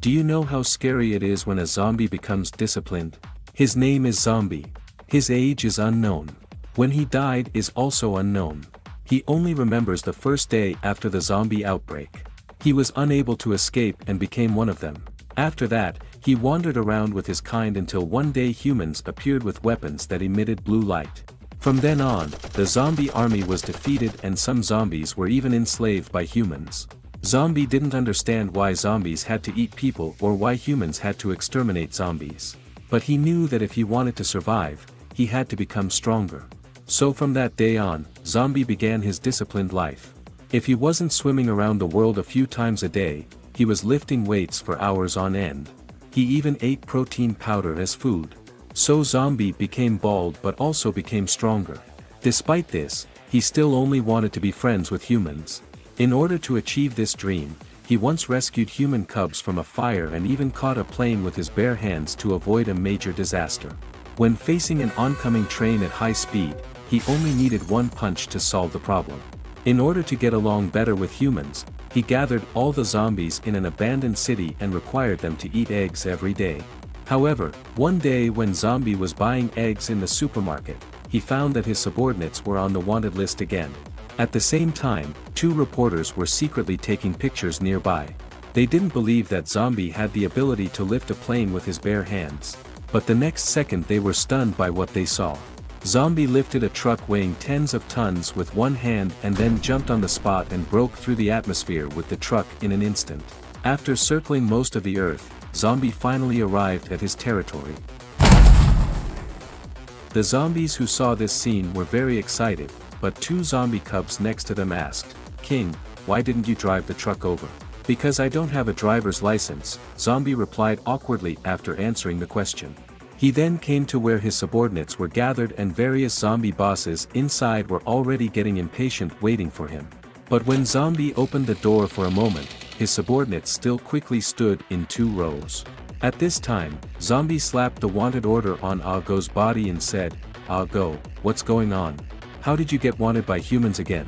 Do you know how scary it is when a zombie becomes disciplined? His name is Zombie. His age is unknown. When he died is also unknown. He only remembers the first day after the zombie outbreak. He was unable to escape and became one of them. After that, he wandered around with his kind until one day humans appeared with weapons that emitted blue light. From then on, the zombie army was defeated and some zombies were even enslaved by humans. Zombie didn't understand why zombies had to eat people or why humans had to exterminate zombies. But he knew that if he wanted to survive, he had to become stronger. So from that day on, Zombie began his disciplined life. If he wasn't swimming around the world a few times a day, he was lifting weights for hours on end. He even ate protein powder as food. So Zombie became bald but also became stronger. Despite this, he still only wanted to be friends with humans. In order to achieve this dream, he once rescued human cubs from a fire and even caught a plane with his bare hands to avoid a major disaster. When facing an oncoming train at high speed, he only needed one punch to solve the problem. In order to get along better with humans, he gathered all the zombies in an abandoned city and required them to eat eggs every day. However, one day when Zombie was buying eggs in the supermarket, he found that his subordinates were on the wanted list again. At the same time, two reporters were secretly taking pictures nearby. They didn't believe that Zombie had the ability to lift a plane with his bare hands. But the next second they were stunned by what they saw. Zombie lifted a truck weighing tens of tons with one hand and then jumped on the spot and broke through the atmosphere with the truck in an instant. After circling most of the earth, Zombie finally arrived at his territory. The zombies who saw this scene were very excited, but two zombie cubs next to them asked, "King, why didn't you drive the truck over?" "Because I don't have a driver's license," Zombie replied awkwardly after answering the question. He then came to where his subordinates were gathered and various zombie bosses inside were already getting impatient waiting for him. But when Zombie opened the door for a moment, his subordinates still quickly stood in 2 rows. At this time, Zombie slapped the wanted order on Ah Go's body and said, "Ah Go, what's going on? How did you get wanted by humans again?"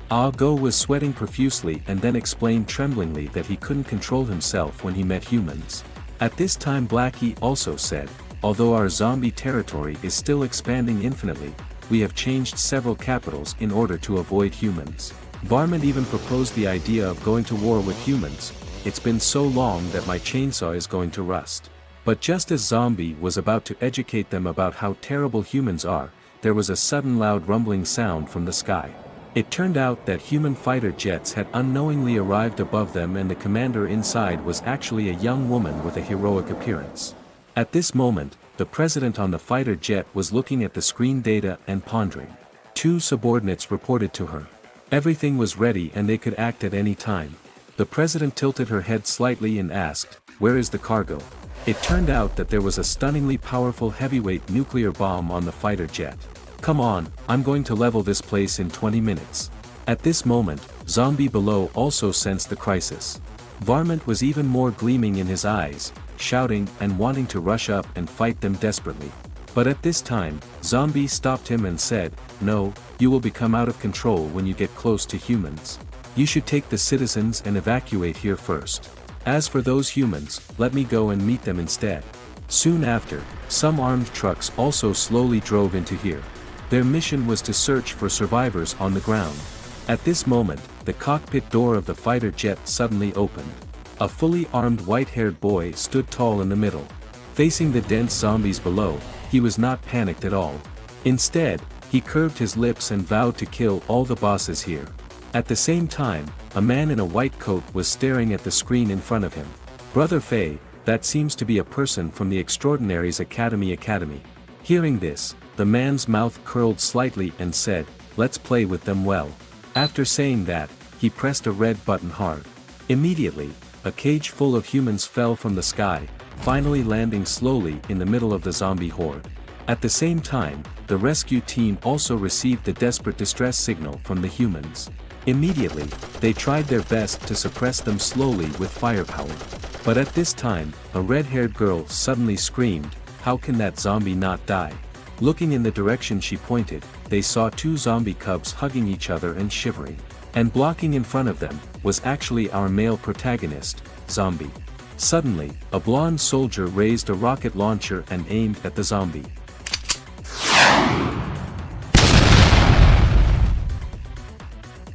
Ah Go was sweating profusely and then explained tremblingly that he couldn't control himself when he met humans. At this time Blackie also said, "Although our zombie territory is still expanding infinitely, we have changed several capitals in order to avoid humans. Varmint even proposed the idea of going to war with humans. It's been so long that my chainsaw is going to rust." But just as Zombie was about to educate them about how terrible humans are, there was a sudden loud rumbling sound from the sky. It turned out that human fighter jets had unknowingly arrived above them and the commander inside was actually a young woman with a heroic appearance. At this moment, the president on the fighter jet was looking at the screen data and pondering. 2 subordinates reported to her. Everything was ready and they could act at any time. The president tilted her head slightly and asked, "Where is the cargo?" It turned out that there was a stunningly powerful heavyweight nuclear bomb on the fighter jet. "Come on, I'm going to level this place in 20 minutes. At this moment, Zombie below also sensed the crisis. Varmint was even more gleaming in his eyes, shouting and wanting to rush up and fight them desperately. But at this time, Zombie stopped him and said, "No, you will become out of control when you get close to humans. You should take the citizens and evacuate here first. As for those humans, let me go and meet them instead." Soon after, some armed trucks also slowly drove into here. Their mission was to search for survivors on the ground. At this moment, the cockpit door of the fighter jet suddenly opened. A fully armed white-haired boy stood tall in the middle. Facing the dense zombies below, he was not panicked at all. Instead, he curved his lips and vowed to kill all the bosses here. At the same time, a man in a white coat was staring at the screen in front of him. "Brother Faye, that seems to be a person from the Extraordinaries Academy. Hearing this, the man's mouth curled slightly and said, "Let's play with them well." After saying that, he pressed a red button hard. Immediately, a cage full of humans fell from the sky, finally landing slowly in the middle of the zombie horde. At the same time, the rescue team also received the desperate distress signal from the humans. Immediately, they tried their best to suppress them slowly with firepower. But at this time, a red-haired girl suddenly screamed, "How can that zombie not die?" Looking in the direction she pointed, they saw 2 zombie cubs hugging each other and shivering. And blocking in front of them, was actually our male protagonist, Zombie. Suddenly, a blonde soldier raised a rocket launcher and aimed at the zombie.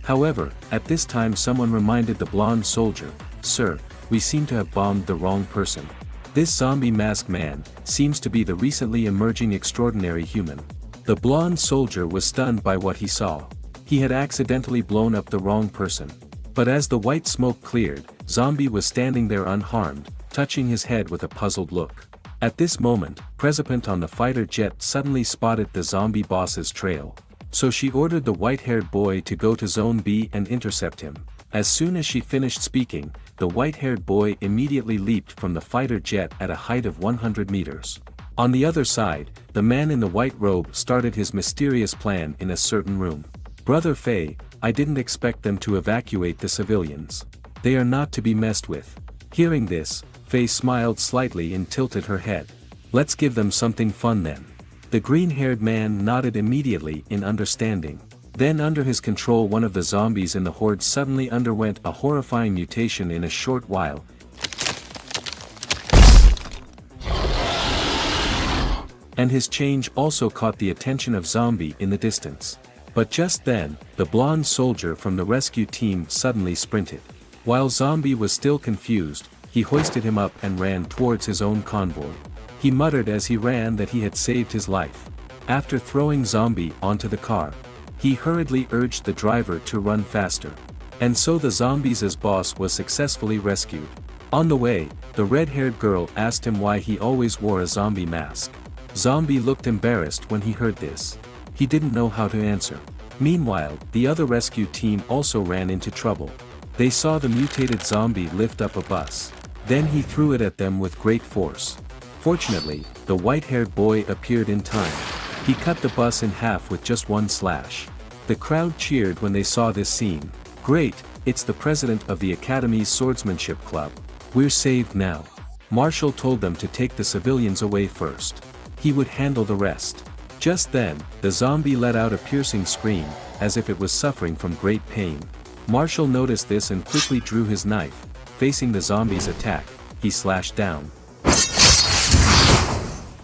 However, at this time someone reminded the blonde soldier, "Sir, we seem to have bombed the wrong person. This zombie masked man seems to be the recently emerging extraordinary human." The blonde soldier was stunned by what he saw. He had accidentally blown up the wrong person. But as the white smoke cleared, Zombie was standing there unharmed, touching his head with a puzzled look. At this moment, President on the fighter jet suddenly spotted the zombie boss's trail. So she ordered the white-haired boy to go to Zone B and intercept him. As soon as she finished speaking, the white-haired boy immediately leaped from the fighter jet at a height of 100 meters. On the other side, the man in the white robe started his mysterious plan in a certain room. "Brother Faye, I didn't expect them to evacuate the civilians. They are not to be messed with." Hearing this, Faye smiled slightly and tilted her head. "Let's give them something fun then." The green-haired man nodded immediately in understanding. Then under his control one of the zombies in the horde suddenly underwent a horrifying mutation in a short while. And his change also caught the attention of Zombie in the distance. But just then, the blonde soldier from the rescue team suddenly sprinted. While Zombie was still confused, he hoisted him up and ran towards his own convoy. He muttered as he ran that he had saved his life. After throwing Zombie onto the car, he hurriedly urged the driver to run faster. And so the zombies' boss was successfully rescued. On the way, the red-haired girl asked him why he always wore a zombie mask. Zombie looked embarrassed when he heard this. He didn't know how to answer. Meanwhile, the other rescue team also ran into trouble. They saw the mutated zombie lift up a bus. Then he threw it at them with great force. Fortunately, the white-haired boy appeared in time. He cut the bus in half with just one slash. The crowd cheered when they saw this scene. "Great, it's the president of the Academy's swordsmanship club. We're saved now." Marshall told them to take the civilians away first. He would handle the rest. Just then, the zombie let out a piercing scream, as if it was suffering from great pain. Marshall noticed this and quickly drew his knife. Facing the zombie's attack, he slashed down.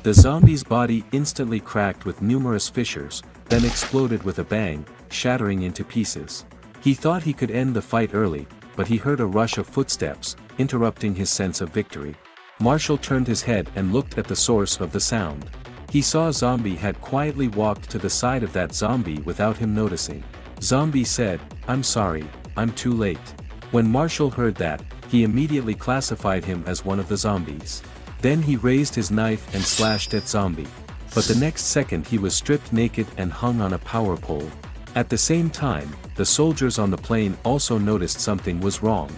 The zombie's body instantly cracked with numerous fissures, then exploded with a bang, shattering into pieces. He thought he could end the fight early, but he heard a rush of footsteps, interrupting his sense of victory. Marshall turned his head and looked at the source of the sound. He saw Zombie had quietly walked to the side of that zombie without him noticing. Zombie said, "I'm sorry, I'm too late." When Marshall heard that, he immediately classified him as one of the zombies. Then he raised his knife and slashed at Zombie. But the next second he was stripped naked and hung on a power pole. At the same time, the soldiers on the plane also noticed something was wrong.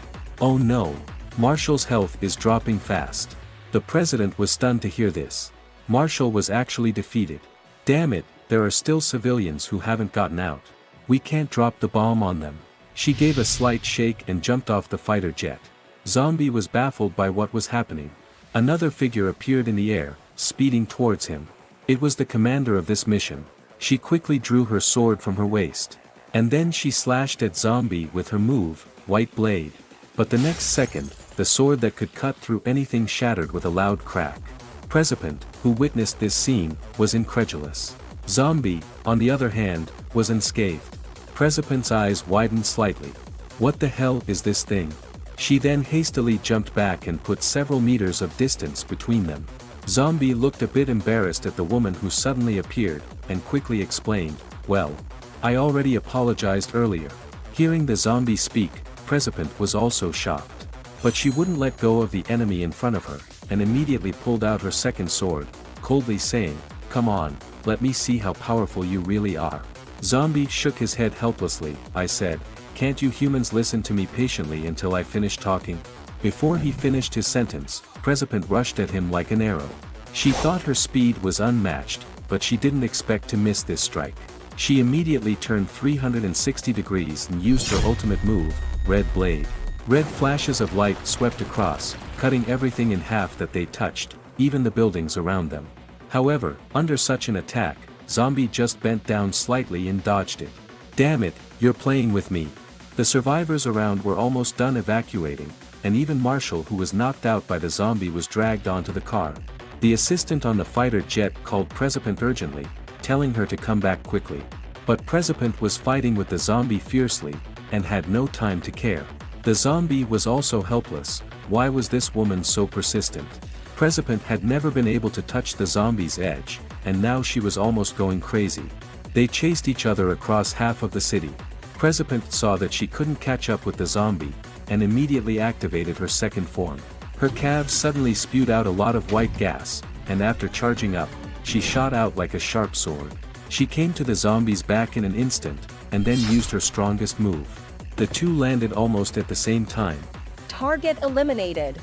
"Oh no! Marshall's health is dropping fast." The president was stunned to hear this. Marshall was actually defeated. "Damn it, there are still civilians who haven't gotten out. We can't drop the bomb on them." She gave a slight shake and jumped off the fighter jet. Zombie was baffled by what was happening. Another figure appeared in the air, speeding towards him. It was the commander of this mission. She quickly drew her sword from her waist. And then she slashed at Zombie with her move, White Blade. But the next second, the sword that could cut through anything shattered with a loud crack. President, who witnessed this scene, was incredulous. Zombie, on the other hand, was unscathed. President's eyes widened slightly. "What the hell is this thing?" She then hastily jumped back and put several meters of distance between them. Zombie looked a bit embarrassed at the woman who suddenly appeared, and quickly explained, "Well, I already apologized earlier." Hearing the zombie speak, President was also shocked. But she wouldn't let go of the enemy in front of her, and immediately pulled out her second sword, coldly saying, "Come on, let me see how powerful you really are." Zombie shook his head helplessly. "I said, can't you humans listen to me patiently until I finish talking?" Before he finished his sentence, President rushed at him like an arrow. She thought her speed was unmatched, but she didn't expect to miss this strike. She immediately turned 360 degrees and used her ultimate move, Red Blade. Red flashes of light swept across, cutting everything in half that they touched, even the buildings around them. However, under such an attack, Zombie just bent down slightly and dodged it. "Damn it, you're playing with me." The survivors around were almost done evacuating, and even Marshall, who was knocked out by the zombie, was dragged onto the car. The assistant on the fighter jet called President urgently, telling her to come back quickly. But President was fighting with the zombie fiercely, and had no time to care. The zombie was also helpless. Why was this woman so persistent? President had never been able to touch the zombie's edge, and now she was almost going crazy. They chased each other across half of the city. President saw that she couldn't catch up with the zombie, and immediately activated her second form. Her calves suddenly spewed out a lot of white gas, and after charging up, she shot out like a sharp sword. She came to the zombie's back in an instant, and then used her strongest move. The two landed almost at the same time. Target eliminated.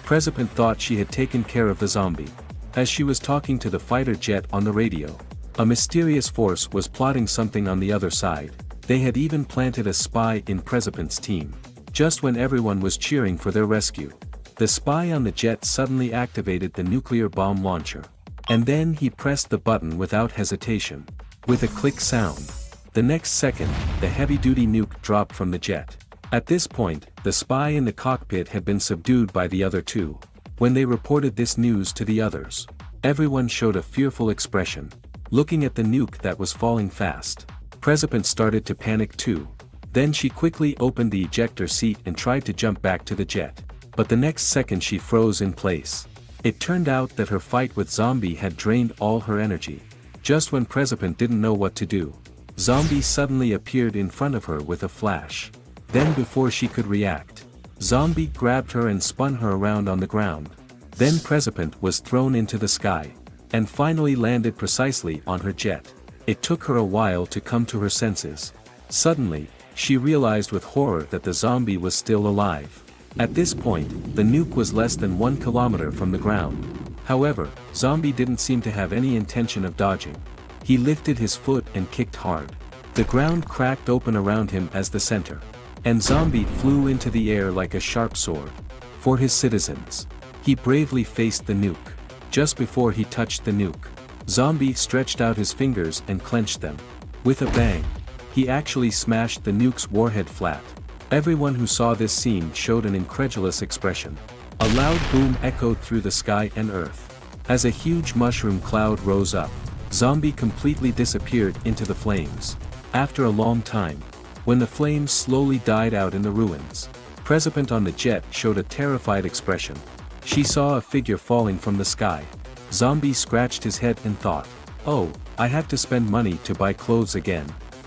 President thought she had taken care of the zombie. As she was talking to the fighter jet on the radio, a mysterious force was plotting something on the other side. They had even planted a spy in President's team. Just when everyone was cheering for their rescue, the spy on the jet suddenly activated the nuclear bomb launcher. And then he pressed the button without hesitation. With a click sound. The next second, the heavy-duty nuke dropped from the jet. At this point, the spy in the cockpit had been subdued by the other two. When they reported this news to the others, everyone showed a fearful expression, looking at the nuke that was falling fast. President started to panic too. Then she quickly opened the ejector seat and tried to jump back to the jet. But the next second she froze in place. It turned out that her fight with Zombie had drained all her energy. Just when President didn't know what to do, Zombie suddenly appeared in front of her with a flash. Then before she could react, Zombie grabbed her and spun her around on the ground. Then President was thrown into the sky, and finally landed precisely on her jet. It took her a while to come to her senses. Suddenly, she realized with horror that the zombie was still alive. At this point, the nuke was less than 1 kilometer from the ground. However, Zombie didn't seem to have any intention of dodging. He lifted his foot and kicked hard. The ground cracked open around him as the center. And Zombie flew into the air like a sharp sword. For his citizens, he bravely faced the nuke. Just before he touched the nuke, Zombie stretched out his fingers and clenched them. With a bang, he actually smashed the nuke's warhead flat. Everyone who saw this scene showed an incredulous expression. A loud boom echoed through the sky and earth. As a huge mushroom cloud rose up, Zombie completely disappeared into the flames. After a long time, when the flames slowly died out in the ruins, President on the jet showed a terrified expression. She saw a figure falling from the sky. Zombie scratched his head and thought, "Oh, I have to spend money to buy clothes again."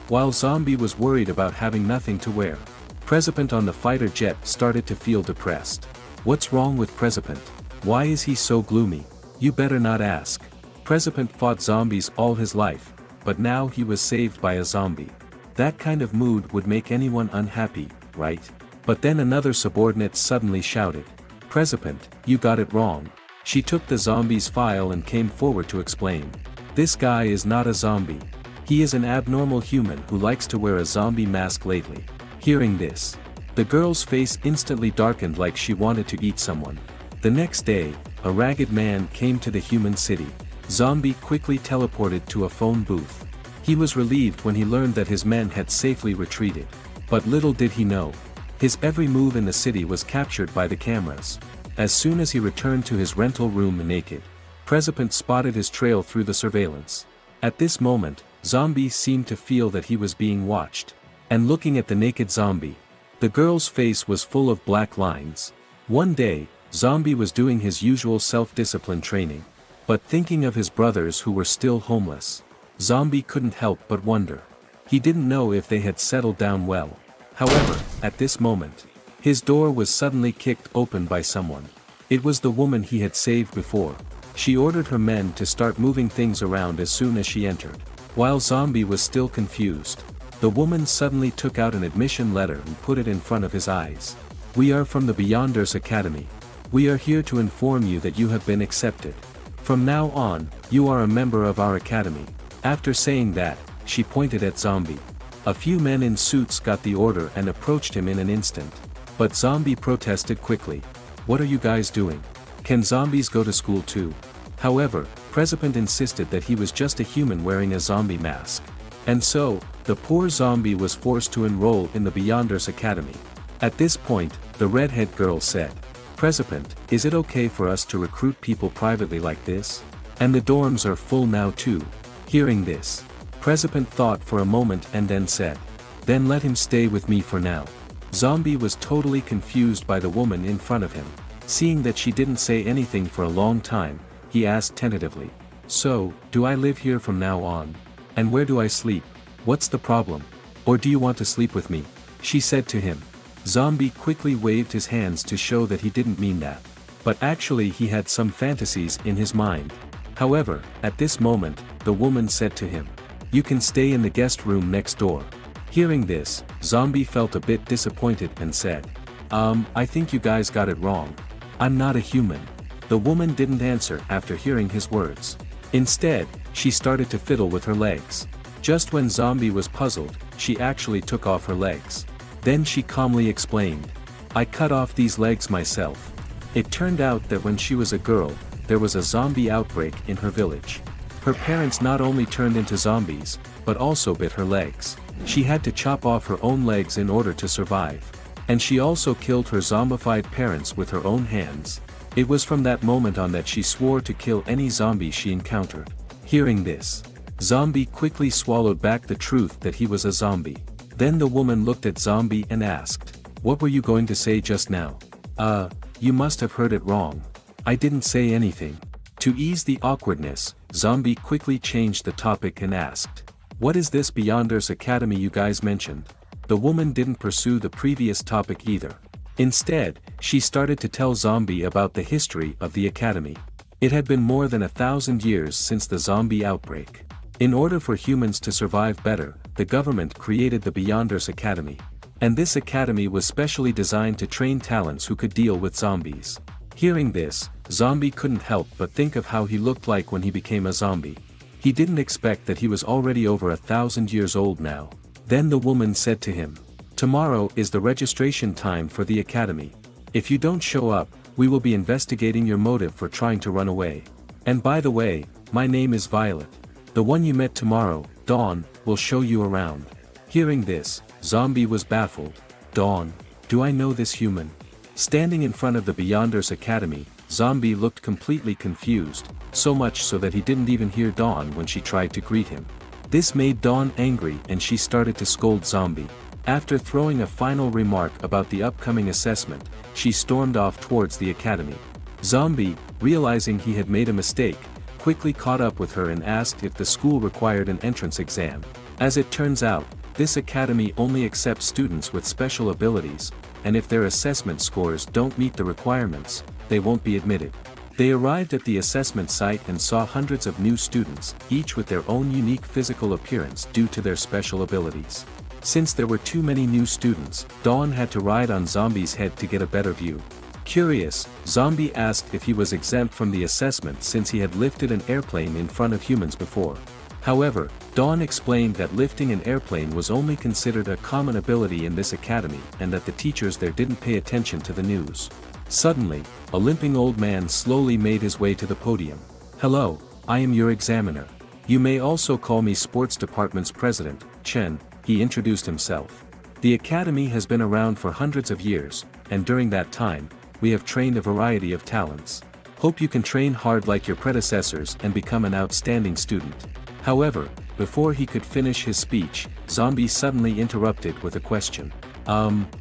While Zombie was worried about having nothing to wear, President on the fighter jet started to feel depressed. What's wrong with President? Why is he so gloomy? You better not ask. President fought zombies all his life, but now he was saved by a zombie. That kind of mood would make anyone unhappy, right? But then another subordinate suddenly shouted, "President, you got it wrong." She took the zombie's file and came forward to explain. This guy is not a zombie. He is an abnormal human who likes to wear a zombie mask lately. Hearing this, the girl's face instantly darkened like she wanted to eat someone. The next day, a ragged man came to the human city. Zombie quickly teleported to a phone booth. He was relieved when he learned that his men had safely retreated. But little did he know, his every move in the city was captured by the cameras. As soon as he returned to his rental room naked, President spotted his trail through the surveillance. At this moment, Zombie seemed to feel that he was being watched. And looking at the naked zombie, the girl's face was full of black lines. One day, Zombie was doing his usual self-discipline training. But thinking of his brothers who were still homeless, Zombie couldn't help but wonder. He didn't know if they had settled down well. However, at this moment, his door was suddenly kicked open by someone. It was the woman he had saved before. She ordered her men to start moving things around as soon as she entered. While Zombie was still confused, the woman suddenly took out an admission letter and put it in front of his eyes. "We are from the Beyonders Academy. We are here to inform you that you have been accepted. From now on, you are a member of our academy." After saying that, she pointed at Zombie. A few men in suits got the order and approached him in an instant. But Zombie protested quickly. "What are you guys doing? Can zombies go to school too?" However, President insisted that he was just a human wearing a zombie mask. And so, the poor zombie was forced to enroll in the Beyonders Academy. At this point, the redhead girl said, "President, is it okay for us to recruit people privately like this? And the dorms are full now too." Hearing this, President thought for a moment and then said, "Then let him stay with me for now." Zombie was totally confused by the woman in front of him. Seeing that she didn't say anything for a long time, he asked tentatively, "So, do I live here from now on? And where do I sleep? What's the problem? Or do you want to sleep with me?" she said to him. Zombie quickly waved his hands to show that he didn't mean that. But actually he had some fantasies in his mind. However, at this moment, the woman said to him, "You can stay in the guest room next door." Hearing this, Zombie felt a bit disappointed and said, I think you guys got it wrong. I'm not a human." The woman didn't answer after hearing his words. Instead, she started to fiddle with her legs. Just when Zombie was puzzled, she actually took off her legs. Then she calmly explained, "I cut off these legs myself." It turned out that when she was a girl, there was a zombie outbreak in her village. Her parents not only turned into zombies, but also bit her legs. She had to chop off her own legs in order to survive. And she also killed her zombified parents with her own hands. It was from that moment on that she swore to kill any zombie she encountered. Hearing this, Zombie quickly swallowed back the truth that he was a zombie. Then the woman looked at Zombie and asked, "What were you going to say just now?" You must have heard it wrong. I didn't say anything." To ease the awkwardness, Zombie quickly changed the topic and asked, "What is this Beyonders Academy you guys mentioned?" The woman didn't pursue the previous topic either. Instead, she started to tell Zombie about the history of the academy. It had been more than 1,000 years since the zombie outbreak. In order for humans to survive better, the government created the Beyonders Academy. And this academy was specially designed to train talents who could deal with zombies. Hearing this, Zombie couldn't help but think of how he looked like when he became a zombie. He didn't expect that he was already over 1,000 years old now. Then the woman said to him, "Tomorrow is the registration time for the academy. If you don't show up, we will be investigating your motive for trying to run away. And by the way, my name is Violet. The one you met tomorrow, Dawn, will show you around." Hearing this, Zombie was baffled. Dawn? Do I know this human? Standing in front of the Beyonders Academy, Zombie looked completely confused, so much so that he didn't even hear Dawn when she tried to greet him. This made Dawn angry and she started to scold Zombie. After throwing a final remark about the upcoming assessment, she stormed off towards the academy. Zombie, realizing he had made a mistake, quickly caught up with her and asked if the school required an entrance exam. As it turns out, this academy only accepts students with special abilities, and if their assessment scores don't meet the requirements, they won't be admitted. They arrived at the assessment site and saw hundreds of new students, each with their own unique physical appearance due to their special abilities. Since there were too many new students, Dawn had to ride on Zombie's head to get a better view. Curious, Zombie asked if he was exempt from the assessment since he had lifted an airplane in front of humans before. However, Dawn explained that lifting an airplane was only considered a common ability in this academy and that the teachers there didn't pay attention to the news. Suddenly, a limping old man slowly made his way to the podium. "Hello, I am your examiner. You may also call me sports department's president, Chen," he introduced himself. "The academy has been around for hundreds of years, and during that time, we have trained a variety of talents. Hope you can train hard like your predecessors and become an outstanding student." However, before he could finish his speech, Zombie suddenly interrupted with a question.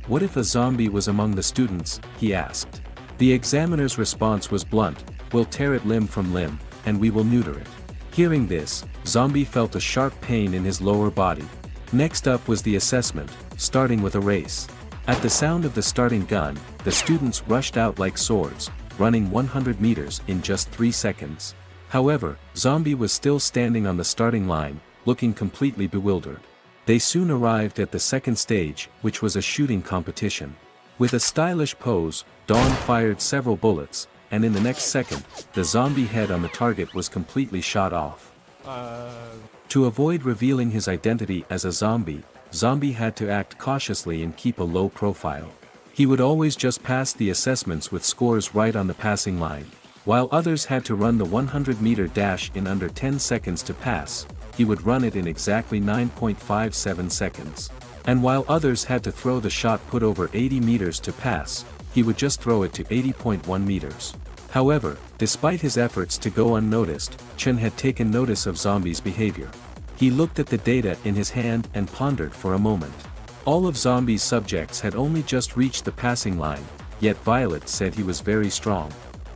What if a zombie was among the students?" he asked. The examiner's response was blunt, "We'll tear it limb from limb, and we will neuter it." Hearing this, Zombie felt a sharp pain in his lower body. Next up was the assessment, starting with a race. At the sound of the starting gun, the students rushed out like swords, running 100 meters in just 3 seconds. However, Zombie was still standing on the starting line, looking completely bewildered. They soon arrived at the second stage, which was a shooting competition. With a stylish pose, Dawn fired several bullets, and in the next second, the zombie head on the target was completely shot off. To avoid revealing his identity as a zombie, Zombie had to act cautiously and keep a low profile. He would always just pass the assessments with scores right on the passing line. While others had to run the 100-meter dash in under 10 seconds to pass, he would run it in exactly 9.57 seconds. And while others had to throw the shot put over 80 meters to pass, he would just throw it to 80.1 meters. However, despite his efforts to go unnoticed, Chen had taken notice of Zombie's behavior. He looked at the data in his hand and pondered for a moment. All of Zombie's subjects had only just reached the passing line, yet Violet said he was very strong.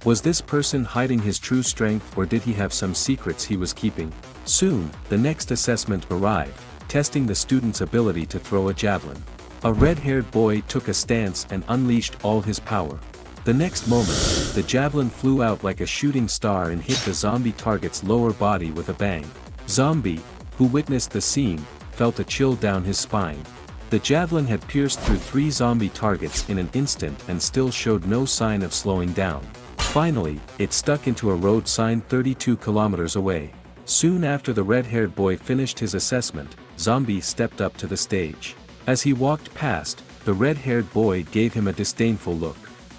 Was this person hiding his true strength, or did he have some secrets he was keeping? Soon, the next assessment arrived, testing the student's ability to throw a javelin. A red-haired boy took a stance and unleashed all his power. The next moment, the javelin flew out like a shooting star and hit the zombie target's lower body with a bang. Zombie, who witnessed the scene, felt a chill down his spine. The javelin had pierced through 3 zombie targets in an instant and still showed no sign of slowing down. Finally, it stuck into a road sign 32 kilometers away. Soon after the red-haired boy finished his assessment, Zombie stepped up to the stage. As he walked past, the red-haired boy gave him a disdainful look.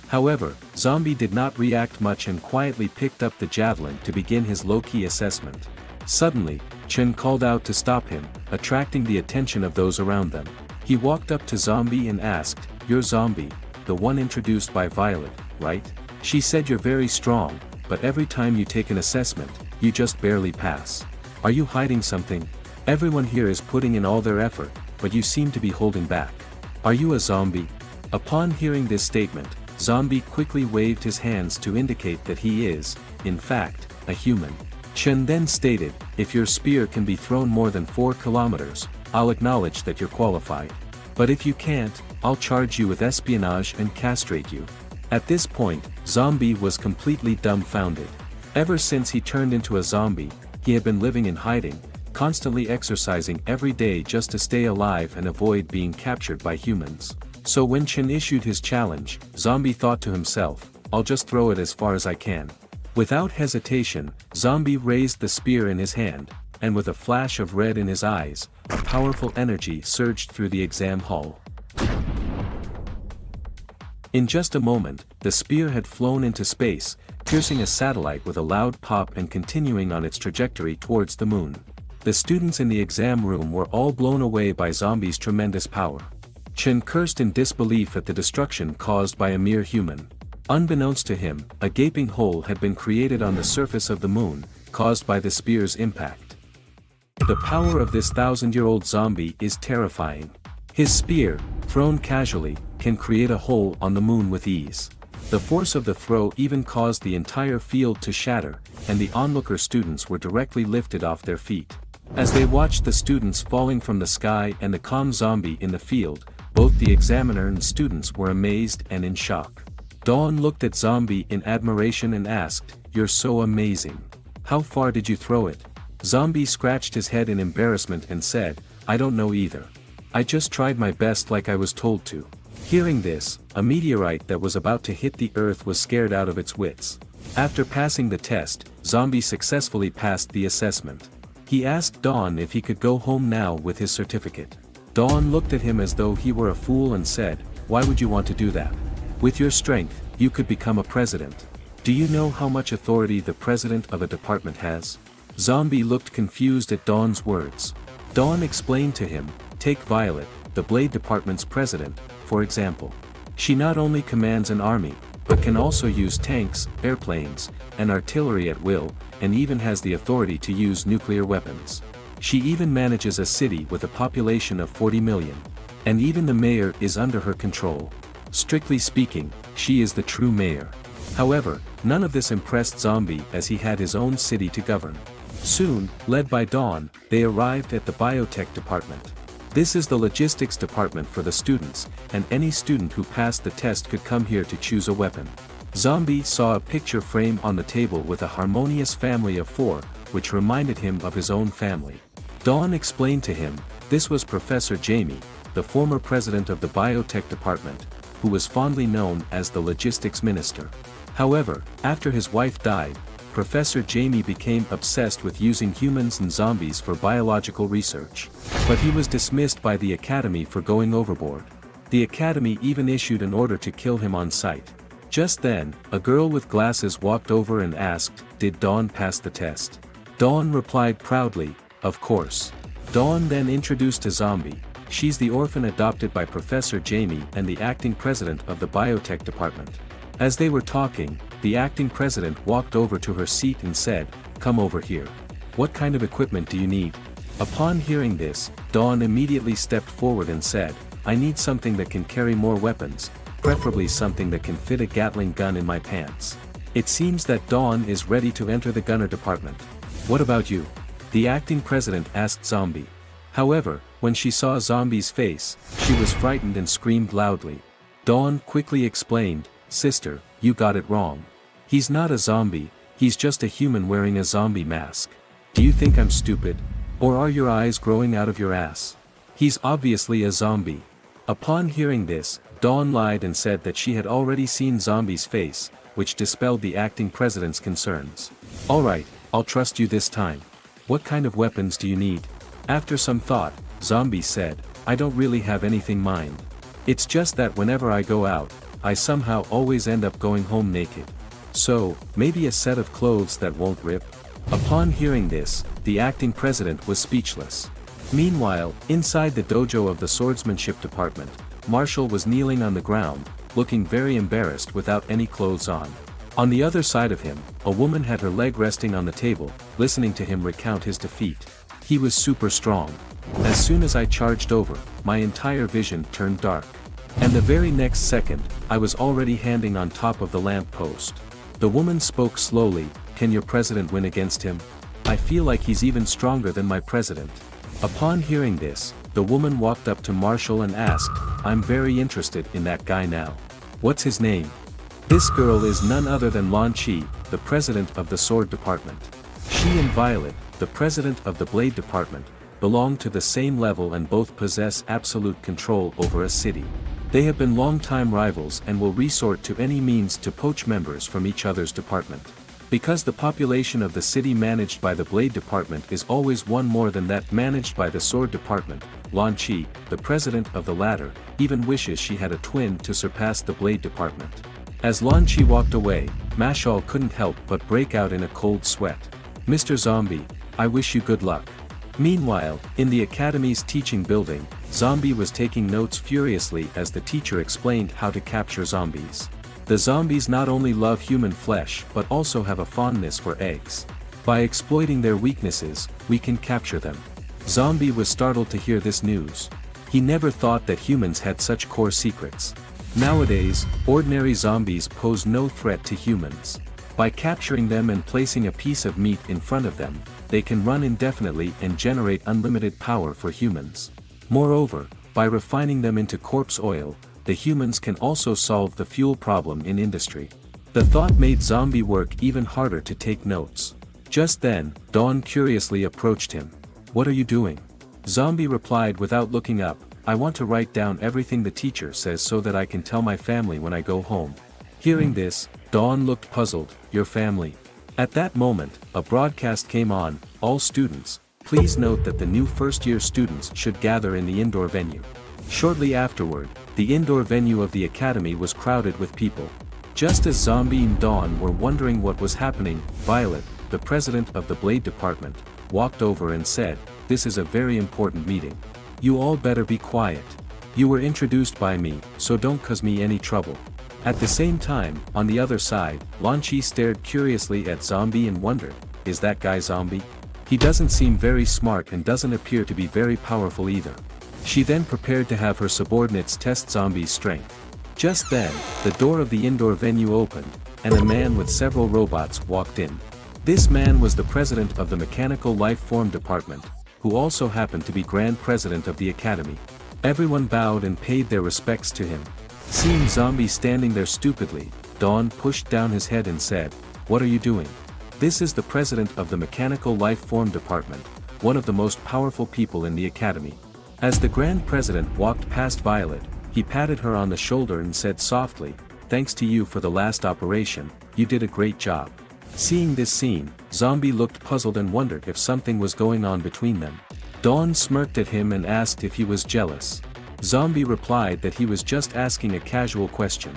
However, Zombie did not react much and quietly picked up the javelin to begin his low-key assessment. Suddenly, Chen called out to stop him, attracting the attention of those around them. He walked up to Zombie and asked, "You're Zombie, the one introduced by Violet, right? She said you're very strong, but every time you take an assessment, you just barely pass. Are you hiding something? Everyone here is putting in all their effort, but you seem to be holding back. Are you a zombie?" Upon hearing this statement, Zombie quickly waved his hands to indicate that he is, in fact, a human. Chen then stated, "If your spear can be thrown more than 4 kilometers, I'll acknowledge that you're qualified. But if you can't, I'll charge you with espionage and castrate you." At this point, Zombie was completely dumbfounded. Ever since he turned into a zombie, he had been living in hiding, constantly exercising every day just to stay alive and avoid being captured by humans. So when Chen issued his challenge, Zombie thought to himself, "I'll just throw it as far as I can." Without hesitation, Zombie raised the spear in his hand, and with a flash of red in his eyes, a powerful energy surged through the exam hall. In just a moment, the spear had flown into space, piercing a satellite with a loud pop and continuing on its trajectory towards the moon. The students in the exam room were all blown away by Zombie's tremendous power. Chen cursed in disbelief at the destruction caused by a mere human. Unbeknownst to him, a gaping hole had been created on the surface of the moon, caused by the spear's impact. The power of this 1,000-year-old zombie is terrifying. His spear, thrown casually, can create a hole on the moon with ease. The force of the throw even caused the entire field to shatter, and the onlooker students were directly lifted off their feet. As they watched the students falling from the sky and the calm zombie in the field, both the examiner and students were amazed and in shock. Dawn looked at Zombie in admiration and asked, "You're so amazing. How far did you throw it?" Zombie scratched his head in embarrassment and said, "I don't know either. I just tried my best like I was told to." Hearing this, a meteorite that was about to hit the Earth was scared out of its wits. After passing the test, Zombie successfully passed the assessment. He asked Dawn if he could go home now with his certificate. Dawn looked at him as though he were a fool and said, "Why would you want to do that? With your strength, you could become a president. Do you know how much authority the president of a department has?" Zombie looked confused at Dawn's words. Dawn explained to him, "Take Violet, the Blade Department's president, for example. She not only commands an army, but can also use tanks, airplanes, and artillery at will, and even has the authority to use nuclear weapons. She even manages a city with a population of 40 million. And even the mayor is under her control. Strictly speaking, she is the true mayor." However, none of this impressed Zombie as he had his own city to govern. Soon, led by Dawn, they arrived at the biotech department. This is the logistics department for the students, and any student who passed the test could come here to choose a weapon. Zombie saw a picture frame on the table with a harmonious family of 4, which reminded him of his own family. Dawn explained to him, this was Professor Jamie, the former president of the biotech department, who was fondly known as the logistics minister. However, after his wife died, Professor Jamie became obsessed with using humans and zombies for biological research. But he was dismissed by the Academy for going overboard. The Academy even issued an order to kill him on sight. Just then, a girl with glasses walked over and asked, "Did Dawn pass the test?" Dawn replied proudly, "Of course." Dawn then introduced a zombie, She's the orphan adopted by Professor Jamie and the acting president of the biotech department. As they were talking, the acting president walked over to her seat and said, "Come over here. What kind of equipment do you need?" Upon hearing this, Dawn immediately stepped forward and said, "I need something that can carry more weapons, preferably something that can fit a Gatling gun in my pants." It seems that Dawn is ready to enter the gunner department. "What about you?" the acting president asked Zombie. However, when she saw Zombie's face, she was frightened and screamed loudly. Dawn quickly explained, "Sister, you got it wrong. He's not a zombie, he's just a human wearing a zombie mask. Do you think I'm stupid? Or are your eyes growing out of your ass? He's obviously a zombie." Upon hearing this, Dawn lied and said that she had already seen Zombie's face, which dispelled the acting president's concerns. "Alright, I'll trust you this time. What kind of weapons do you need?" After some thought, Zombie said, "I don't really have anything mind. It's just that whenever I go out, I somehow always end up going home naked. So, maybe a set of clothes that won't rip." Upon hearing this, the acting president was speechless. Meanwhile, inside the dojo of the swordsmanship department, Marshall was kneeling on the ground, looking very embarrassed without any clothes on. On the other side of him, a woman had her leg resting on the table, listening to him recount his defeat. He was super strong. As soon as I charged over, my entire vision turned dark. And the very next second, I was already handing on top of the lamp post. The woman spoke slowly, "Can your president win against him? I feel like he's even stronger than my president." Upon hearing this, the woman walked up to Marshall and asked, "I'm very interested in that guy now. What's his name?" This girl is none other than Lan Chi, the president of the sword department. She and Violet, the president of the blade department, belong to the same level and both possess absolute control over a city. They have been longtime rivals and will resort to any means to poach members from each other's department. Because the population of the city managed by the blade department is always one more than that managed by the sword department, Lan Chi, the president of the latter, even wishes she had a twin to surpass the blade department. As Lan Chi walked away, Marshall couldn't help but break out in a cold sweat. "Mr. Zombie, I wish you good luck." Meanwhile, in the academy's teaching building, Zombie was taking notes furiously as the teacher explained how to capture zombies. The zombies not only love human flesh but also have a fondness for eggs. By exploiting their weaknesses, we can capture them. Zombie was startled to hear this news. He never thought that humans had such core secrets. Nowadays, ordinary zombies pose no threat to humans. By capturing them and placing a piece of meat in front of them, they can run indefinitely and generate unlimited power for humans. Moreover, by refining them into corpse oil, the humans can also solve the fuel problem in industry. The thought made Zombie work even harder to take notes. Just then, Dawn curiously approached him. "What are you doing?" Zombie replied without looking up, "I want to write down everything the teacher says so that I can tell my family when I go home." Hearing this, Dawn looked puzzled. "Your family?" At that moment, a broadcast came on, "All students, please note that the new first-year students should gather in the indoor venue." Shortly afterward, the indoor venue of the academy was crowded with people. Just as Zombie and Dawn were wondering what was happening, Violet, the president of the blade department, walked over and said, "This is a very important meeting. You all better be quiet. You were introduced by me, so don't cause me any trouble." At the same time, on the other side, Lan Chi stared curiously at Zombie and wondered, "Is that guy Zombie? He doesn't seem very smart and doesn't appear to be very powerful either." She then prepared to have her subordinates test Zombie's strength. Just then, the door of the indoor venue opened, and a man with several robots walked in. This man was the president of the Mechanical Life Form Department, who also happened to be Grand President of the Academy. Everyone bowed and paid their respects to him. Seeing Zombie standing there stupidly, Dawn pushed down his head and said, "What are you doing?" This is the president of the Mechanical Life Form Department, one of the most powerful people in the Academy. As the Grand President walked past Violet, he patted her on the shoulder and said softly, "Thanks to you for the last operation, you did a great job." Seeing this scene, Zombie looked puzzled and wondered if something was going on between them. Dawn smirked at him and asked if he was jealous. Zombie replied that he was just asking a casual question.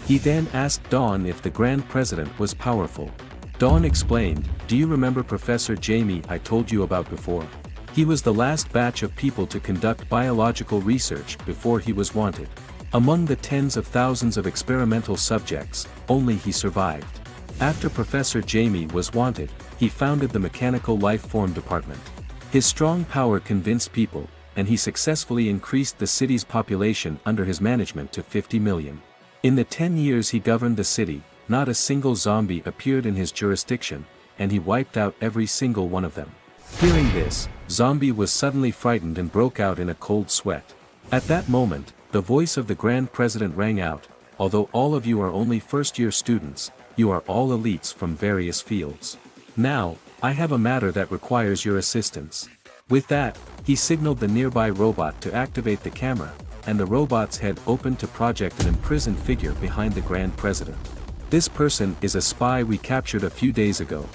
He then asked Dawn if the Grand President was powerful. Dawn explained, "Do you remember Professor Jamie I told you about before? He was the last batch of people to conduct biological research before he was wanted. Among the tens of thousands of experimental subjects, only he survived. After Professor Jamie was wanted, he founded the Mechanical Life Form Department. His strong power convinced people, and he successfully increased the city's population under his management to 50 million. In the 10 years he governed the city, not a single zombie appeared in his jurisdiction, and he wiped out every single one of them. Hearing this, Zombie was suddenly frightened and broke out in a cold sweat. At that moment, the voice of the Grand President rang out, "Although all of you are only first-year students, you are all elites from various fields. Now, I have a matter that requires your assistance." With that, he signaled the nearby robot to activate the camera, and the robot's head opened to project an imprisoned figure behind the Grand President. "This person is a spy we captured a few days ago.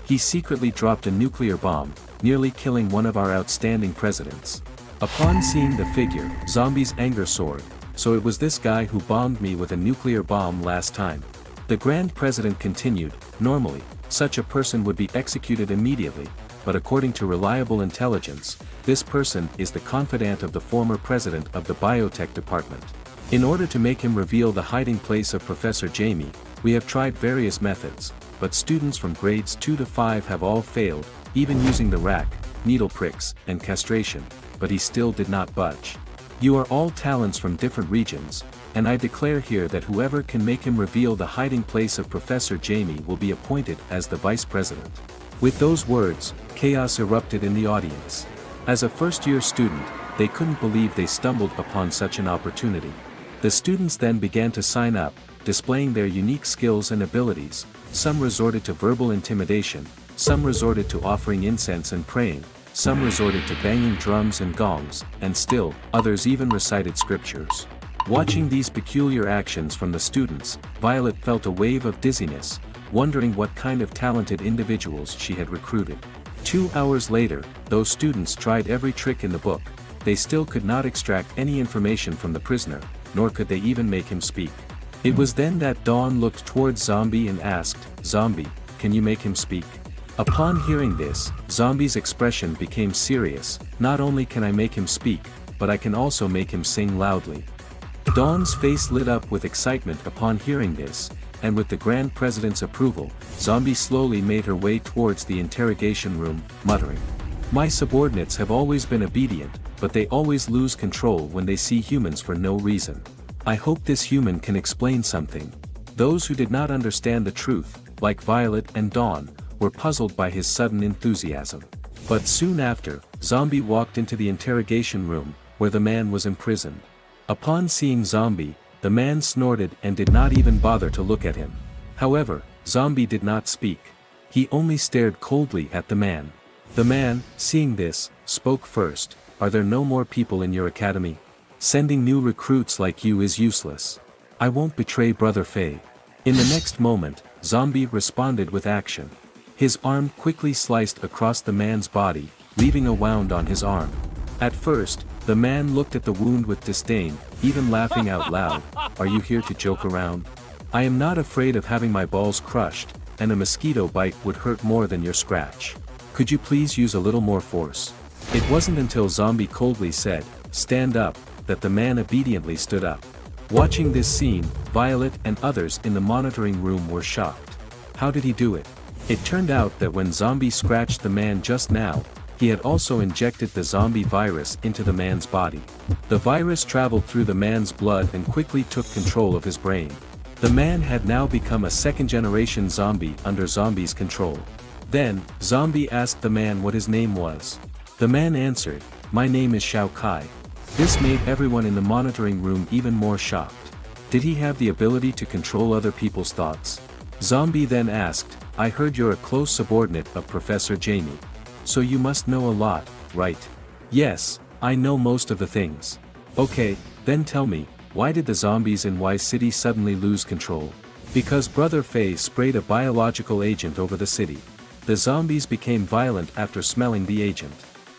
He secretly dropped a nuclear bomb, nearly killing one of our outstanding presidents." Upon seeing the figure, Zombie's anger soared. "So it was this guy who bombed me with a nuclear bomb last time." The Grand President continued, "Normally, such a person would be executed immediately, but according to reliable intelligence, this person is the confidant of the former president of the biotech department. In order to make him reveal the hiding place of Professor Jamie, we have tried various methods, but students from grades 2 to 5 have all failed, even using the rack, needle pricks, and castration, but he still did not budge. You are all talents from different regions, and I declare here that whoever can make him reveal the hiding place of Professor Jamie will be appointed as the vice president." With those words, chaos erupted in the audience. As a first-year student, they couldn't believe they stumbled upon such an opportunity. The students then began to sign up, displaying their unique skills and abilities. Some resorted to verbal intimidation, some resorted to offering incense and praying, some resorted to banging drums and gongs, and still, others even recited scriptures. Watching these peculiar actions from the students, Violet felt a wave of dizziness, wondering what kind of talented individuals she had recruited. 2 hours later, though students tried every trick in the book, they still could not extract any information from the prisoner, nor could they even make him speak. It was then that Dawn looked towards Zombie and asked, "Zombie, can you make him speak?" Upon hearing this, Zombie's expression became serious. "Not only can I make him speak, but I can also make him sing loudly." Dawn's face lit up with excitement upon hearing this, and with the Grand President's approval, Zombie slowly made her way towards the interrogation room, muttering, "My subordinates have always been obedient, but they always lose control when they see humans for no reason. I hope this human can explain something." Those who did not understand the truth, like Violet and Dawn, were puzzled by his sudden enthusiasm. But soon after, Zombie walked into the interrogation room, where the man was imprisoned. Upon seeing Zombie, the man snorted and did not even bother to look at him. However, Zombie did not speak. He only stared coldly at the man. The man, seeing this, spoke first. "Are there no more people in your academy? Sending new recruits like you is useless. I won't betray Brother Faye." In the next moment, Zombie responded with action. His arm quickly sliced across the man's body, leaving a wound on his arm. At first, the man looked at the wound with disdain, even laughing out loud. "Are you here to joke around? I am not afraid of having my balls crushed, and a mosquito bite would hurt more than your scratch. Could you please use a little more force?" It wasn't until Zombie coldly said, "Stand up," that the man obediently stood up. Watching this scene, Violet and others in the monitoring room were shocked. How did he do it? It turned out that when Zombie scratched the man just now, he had also injected the zombie virus into the man's body. The virus traveled through the man's blood and quickly took control of his brain. The man had now become a second-generation zombie under Zombie's control. Then, Zombie asked the man what his name was. The man answered, "My name is Shao Kai." This made everyone in the monitoring room even more shocked. Did he have the ability to control other people's thoughts? Zombie then asked, "I heard you're a close subordinate of Professor Jamie. So you must know a lot, right?" "Yes, I know most of the things." "Okay, then tell me, why did the zombies in Y City suddenly lose control?" "Because Brother Faye sprayed a biological agent over the city. The zombies became violent after smelling the agent.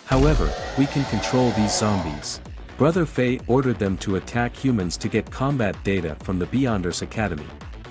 However, we can control these zombies. Brother Faye ordered them to attack humans to get combat data from the Beyonders Academy."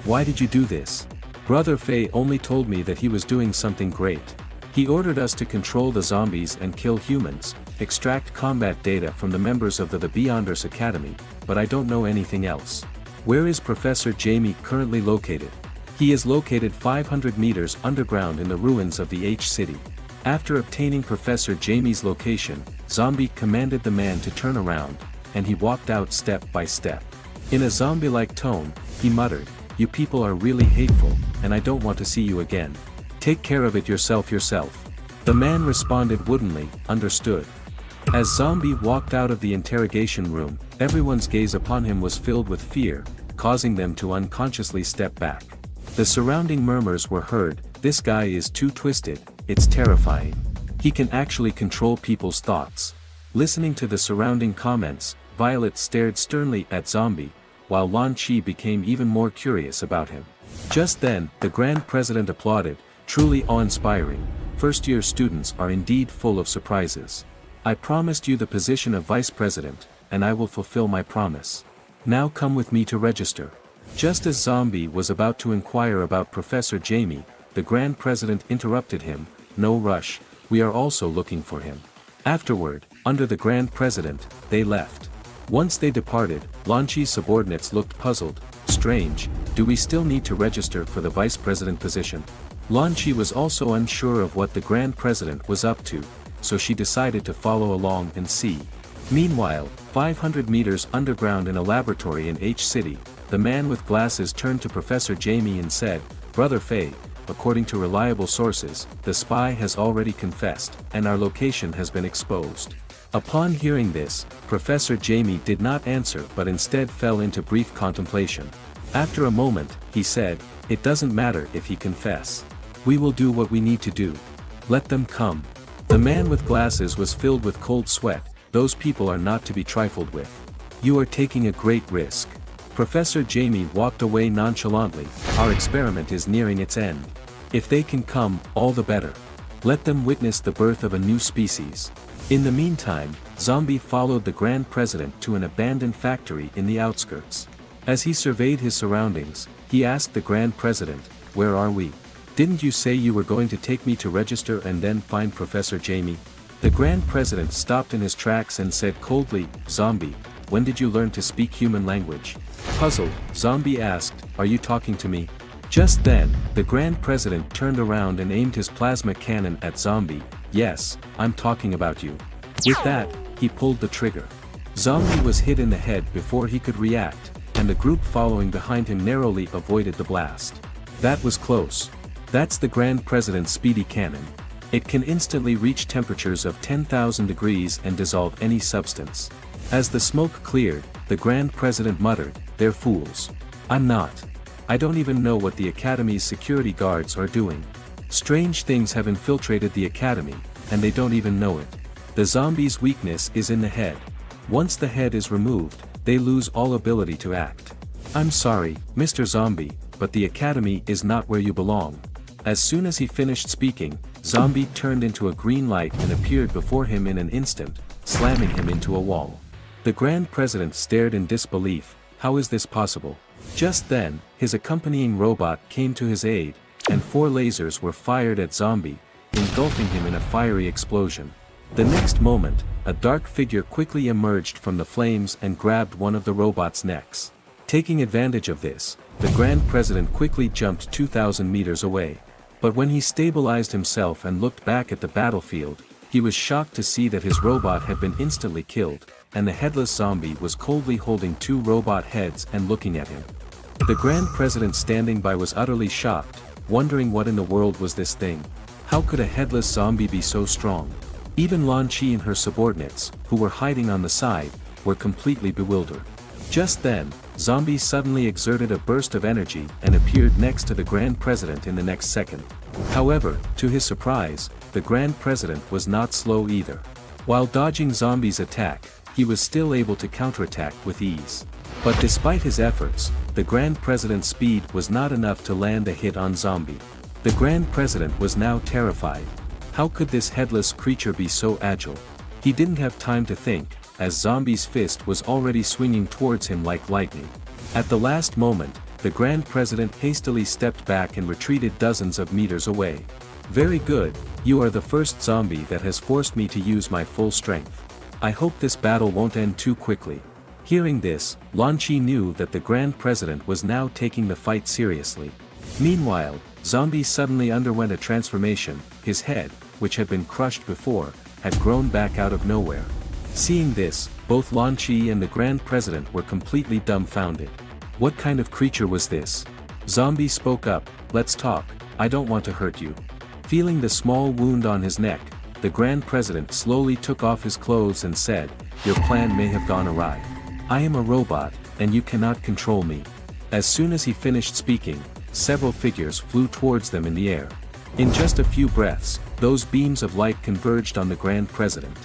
"Why did you do this?" "Brother Faye only told me that he was doing something great. He ordered us to control the zombies and kill humans, extract combat data from the members of the Beyonders Academy, but I don't know anything else. Where is Professor Jamie currently located? He is located 500 meters underground in the ruins of the H-City. After obtaining Professor Jamie's location, Zombie commanded the man to turn around, and he walked out step by step. In a zombie-like tone, he muttered, "You people are really hateful, and I don't want to see you again. Take care of it yourself. The man responded woodenly, "Understood." As Zombie walked out of the interrogation room, everyone's gaze upon him was filled with fear, causing them to unconsciously step back. The surrounding murmurs were heard, "This guy is too twisted, it's terrifying. He can actually control people's thoughts." Listening to the surrounding comments, Violet stared sternly at Zombie, while Lan Chi became even more curious about him. Just then, the Grand President applauded, "Truly awe-inspiring. First-year students are indeed full of surprises. I promised you the position of Vice President, and I will fulfill my promise. Now come with me to register." Just as Zombie was about to inquire about Professor Jamie, the Grand President interrupted him, "No rush, we are also looking for him." Afterward, under the Grand President, they left. Once they departed, Lan Chi's subordinates looked puzzled. "Strange, do we still need to register for the Vice President position?" Lan Chi was also unsure of what the Grand President was up to, so she decided to follow along and see. Meanwhile, 500 meters underground in a laboratory in H-City, the man with glasses turned to Professor Jamie and said, "Brother Fei, according to reliable sources, the spy has already confessed, and our location has been exposed." Upon hearing this, Professor Jamie did not answer but instead fell into brief contemplation. After a moment, he said, "It doesn't matter if he confess. We will do what we need to do. Let them come." The man with glasses was filled with cold sweat. "Those people are not to be trifled with. You are taking a great risk." Professor Jamie walked away nonchalantly. "Our experiment is nearing its end. If they can come, all the better. Let them witness the birth of a new species." In the meantime, Zombie followed the Grand President to an abandoned factory in the outskirts. As he surveyed his surroundings, he asked the Grand President, "Where are we? Didn't you say you were going to take me to register and then find Professor Jamie?" The Grand President stopped in his tracks and said coldly, "Zombie, when did you learn to speak human language?" Puzzled, Zombie asked, "Are you talking to me?" Just then, the Grand President turned around and aimed his plasma cannon at Zombie. "Yes, I'm talking about you." With that, he pulled the trigger. Zombie was hit in the head before he could react, and the group following behind him narrowly avoided the blast. That was close. That's the Grand President's speedy cannon. It can instantly reach temperatures of 10,000 degrees and dissolve any substance. As the smoke cleared, the Grand President muttered, "They're fools. I'm not. I don't even know what the Academy's security guards are doing. Strange things have infiltrated the Academy, and they don't even know it. The zombies' weakness is in the head. Once the head is removed, they lose all ability to act. I'm sorry, Mr. Zombie, but the Academy is not where you belong." As soon as he finished speaking, Zombie turned into a green light and appeared before him in an instant, slamming him into a wall. The Grand President stared in disbelief. How is this possible? Just then, his accompanying robot came to his aid, and 4 lasers were fired at Zombie, engulfing him in a fiery explosion. The next moment, a dark figure quickly emerged from the flames and grabbed one of the robot's necks. Taking advantage of this, the Grand President quickly jumped 2,000 meters away. But when he stabilized himself and looked back at the battlefield, he was shocked to see that his robot had been instantly killed, and the headless zombie was coldly holding 2 robot heads and looking at him. The Grand President standing by was utterly shocked, wondering what in the world was this thing. How could a headless zombie be so strong? Even Lan Chi and her subordinates, who were hiding on the side, were completely bewildered. Just then, Zombie suddenly exerted a burst of energy and appeared next to the Grand President in the next second. However, to his surprise, the Grand President was not slow either. While dodging Zombie's attack, he was still able to counterattack with ease. But despite his efforts, the Grand President's speed was not enough to land a hit on Zombie. The Grand President was now terrified. How could this headless creature be so agile? He didn't have time to think, as Zombie's fist was already swinging towards him like lightning. At the last moment, the Grand President hastily stepped back and retreated dozens of meters away. Very good, you are the first zombie that has forced me to use my full strength. I hope this battle won't end too quickly. Hearing this, Lan Chi knew that the Grand President was now taking the fight seriously. Meanwhile, Zombie suddenly underwent a transformation. His head, which had been crushed before, had grown back out of nowhere. Seeing this, both Lan Chi and the Grand President were completely dumbfounded. What kind of creature was this? Zombie spoke up, let's talk, I don't want to hurt you. Feeling the small wound on his neck, the Grand President slowly took off his clothes and said, your plan may have gone awry. I am a robot, and you cannot control me. As soon as he finished speaking, several figures flew towards them in the air. In just a few breaths, those beams of light converged on the Grand President.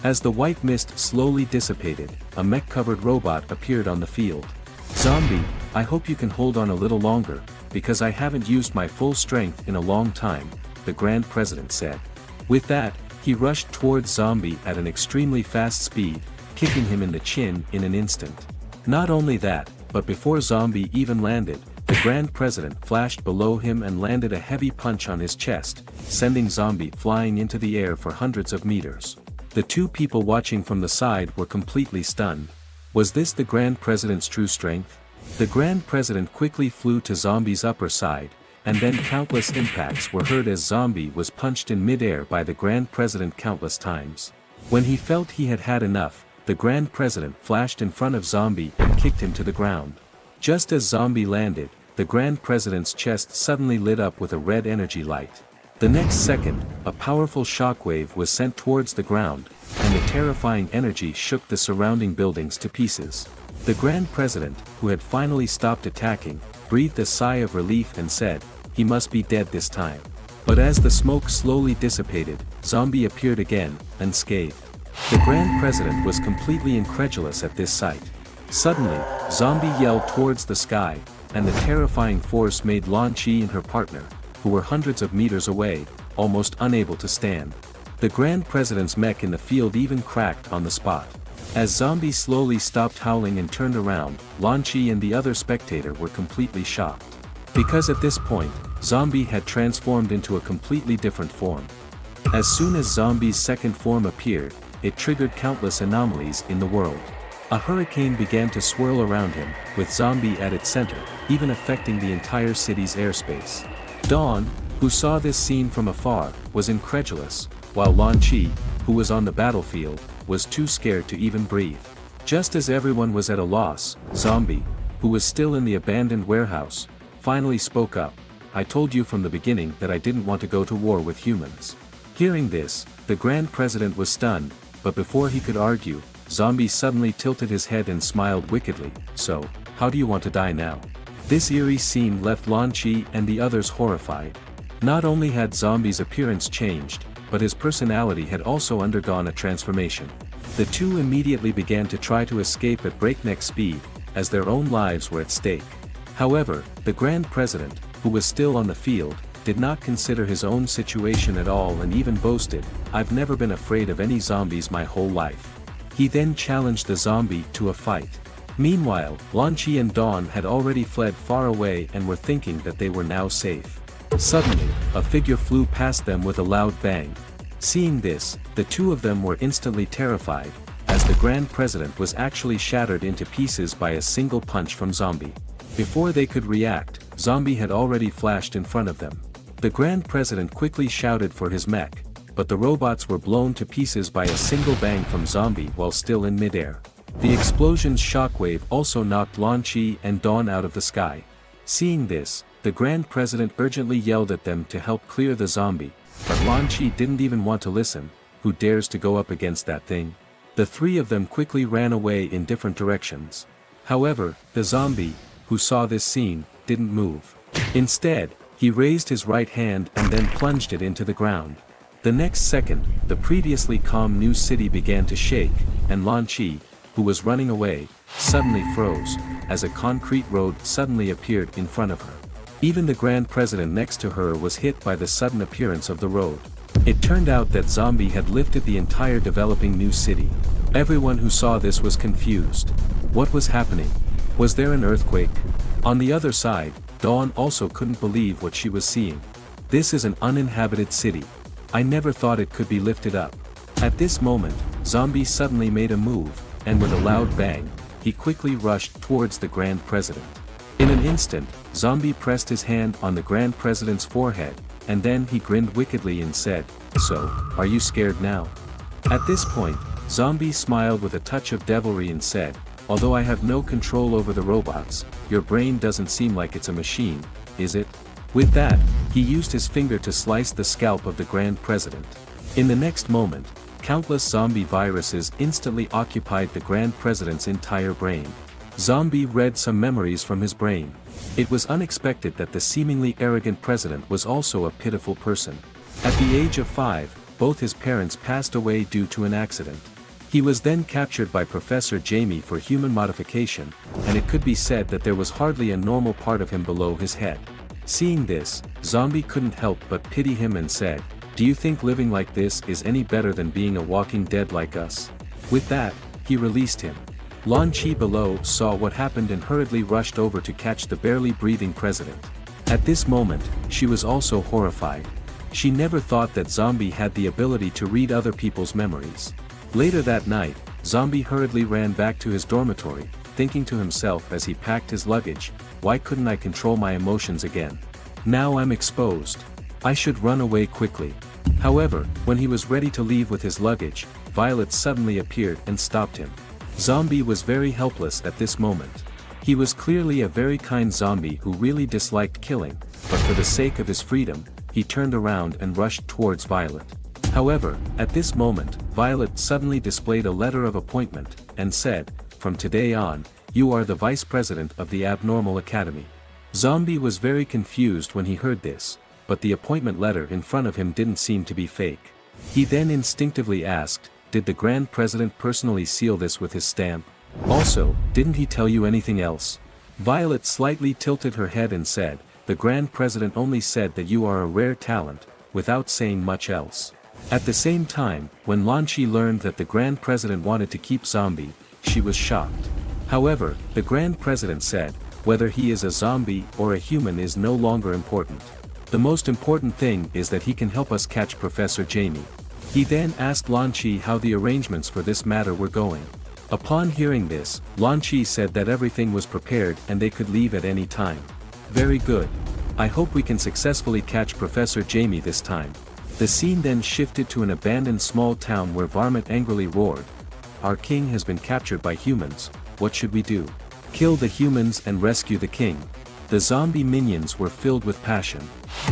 As the white mist slowly dissipated, a mech-covered robot appeared on the field. Zombie, I hope you can hold on a little longer, because I haven't used my full strength in a long time, the Grand President said. With that, he rushed towards Zombie at an extremely fast speed, kicking him in the chin in an instant. Not only that, but before Zombie even landed, the Grand President flashed below him and landed a heavy punch on his chest, sending Zombie flying into the air for hundreds of meters. The two people watching from the side were completely stunned. Was this the Grand President's true strength? The Grand President quickly flew to Zombie's upper side, and then countless impacts were heard as Zombie was punched in midair by the Grand President countless times. When he felt he had had enough, the Grand President flashed in front of Zombie and kicked him to the ground. Just as Zombie landed, the Grand President's chest suddenly lit up with a red energy light. The next second, a powerful shockwave was sent towards the ground, and the terrifying energy shook the surrounding buildings to pieces. The Grand President, who had finally stopped attacking, breathed a sigh of relief and said, he must be dead this time. But as the smoke slowly dissipated, Zombie appeared again, unscathed. The Grand President was completely incredulous at this sight. Suddenly, Zombie yelled towards the sky, and the terrifying force made Lan Chi and her partner, who were hundreds of meters away, almost unable to stand. The Grand President's mech in the field even cracked on the spot. As Zombie slowly stopped howling and turned around, Lan Chi and the other spectator were completely shocked. Because at this point, Zombie had transformed into a completely different form. As soon as Zombie's second form appeared, it triggered countless anomalies in the world. A hurricane began to swirl around him, with Zombie at its center, even affecting the entire city's airspace. Dawn, who saw this scene from afar, was incredulous, while Lan Chi, who was on the battlefield, was too scared to even breathe. Just as everyone was at a loss, Zombie, who was still in the abandoned warehouse, finally spoke up, I told you from the beginning that I didn't want to go to war with humans. Hearing this, the Grand President was stunned, but before he could argue, Zombie suddenly tilted his head and smiled wickedly, so, how do you want to die now? This eerie scene left Lan Chi and the others horrified. Not only had Zombie's appearance changed, but his personality had also undergone a transformation. The two immediately began to try to escape at breakneck speed, as their own lives were at stake. However, the Grand President, who was still on the field, did not consider his own situation at all and even boasted, I've never been afraid of any zombies my whole life. He then challenged the zombie to a fight. Meanwhile, Lan Chi and Dawn had already fled far away and were thinking that they were now safe. Suddenly, a figure flew past them with a loud bang. Seeing this, the two of them were instantly terrified, as the Grand President was actually shattered into pieces by a single punch from Zombie. Before they could react, Zombie had already flashed in front of them. The Grand President quickly shouted for his mech, but the robots were blown to pieces by a single bang from Zombie while still in midair. The explosion's shockwave also knocked Lan Chi and Dawn out of the sky. Seeing this, the Grand President urgently yelled at them to help clear the zombie, but Lan Chi didn't even want to listen. Who dares to go up against that thing? The three of them quickly ran away in different directions. However, the zombie, who saw this scene, didn't move. Instead, he raised his right hand and then plunged it into the ground. The next second, the previously calm new city began to shake, and Lan Chi, who was running away, suddenly froze, as a concrete road suddenly appeared in front of her. Even the Grand President next to her was hit by the sudden appearance of the road. It turned out that Zombie had lifted the entire developing new city. Everyone who saw this was confused. What was happening? Was there an earthquake? On the other side, Dawn also couldn't believe what she was seeing. This is an uninhabited city. I never thought it could be lifted up. At this moment, Zombie suddenly made a move, and with a loud bang, he quickly rushed towards the Grand President. In an instant, Zombie pressed his hand on the Grand President's forehead, and then he grinned wickedly and said, "So, are you scared now?" At this point, Zombie smiled with a touch of devilry and said, "Although I have no control over the robots, your brain doesn't seem like it's a machine, is it?" With that, he used his finger to slice the scalp of the Grand President. In the next moment, countless zombie viruses instantly occupied the Grand President's entire brain. Zombie read some memories from his brain. It was unexpected that the seemingly arrogant president was also a pitiful person. At the age of 5, both his parents passed away due to an accident. He was then captured by Professor Jamie for human modification, and it could be said that there was hardly a normal part of him below his head. Seeing this, Zombie couldn't help but pity him and said, "Do you think living like this is any better than being a walking dead like us?" With that, he released him. Lan Chi below saw what happened and hurriedly rushed over to catch the barely breathing president. At this moment, she was also horrified. She never thought that Zombie had the ability to read other people's memories. Later that night, Zombie hurriedly ran back to his dormitory, thinking to himself as he packed his luggage, "Why couldn't I control my emotions again? Now I'm exposed. I should run away quickly." However, when he was ready to leave with his luggage, Violet suddenly appeared and stopped him. Zombie was very helpless at this moment. He was clearly a very kind zombie who really disliked killing, but for the sake of his freedom, he turned around and rushed towards Violet. However, at this moment, Violet suddenly displayed a letter of appointment, and said, "From today on, you are the Vice President of the Abnormal Academy." Zombie was very confused when he heard this, but the appointment letter in front of him didn't seem to be fake. He then instinctively asked, "Did the Grand President personally seal this with his stamp? Also, didn't he tell you anything else?" Violet slightly tilted her head and said, "The Grand President only said that you are a rare talent, without saying much else." At the same time, when Lan Chi learned that the Grand President wanted to keep Zombie, she was shocked. However, the Grand President said, "Whether he is a zombie or a human is no longer important. The most important thing is that he can help us catch Professor Jamie." He then asked Lan Chi how the arrangements for this matter were going. Upon hearing this, Lan Chi said that everything was prepared and they could leave at any time. "Very good. I hope we can successfully catch Professor Jamie this time." The scene then shifted to an abandoned small town where Varmint angrily roared, "Our king has been captured by humans, what should we do? Kill the humans and rescue the king." The zombie minions were filled with passion.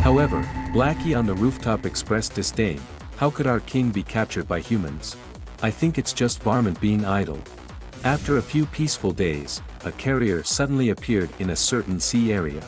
However, Blackie on the rooftop expressed disdain. "How could our king be captured by humans? I think it's just Varmint being idle." After a few peaceful days, a carrier suddenly appeared in a certain sea area.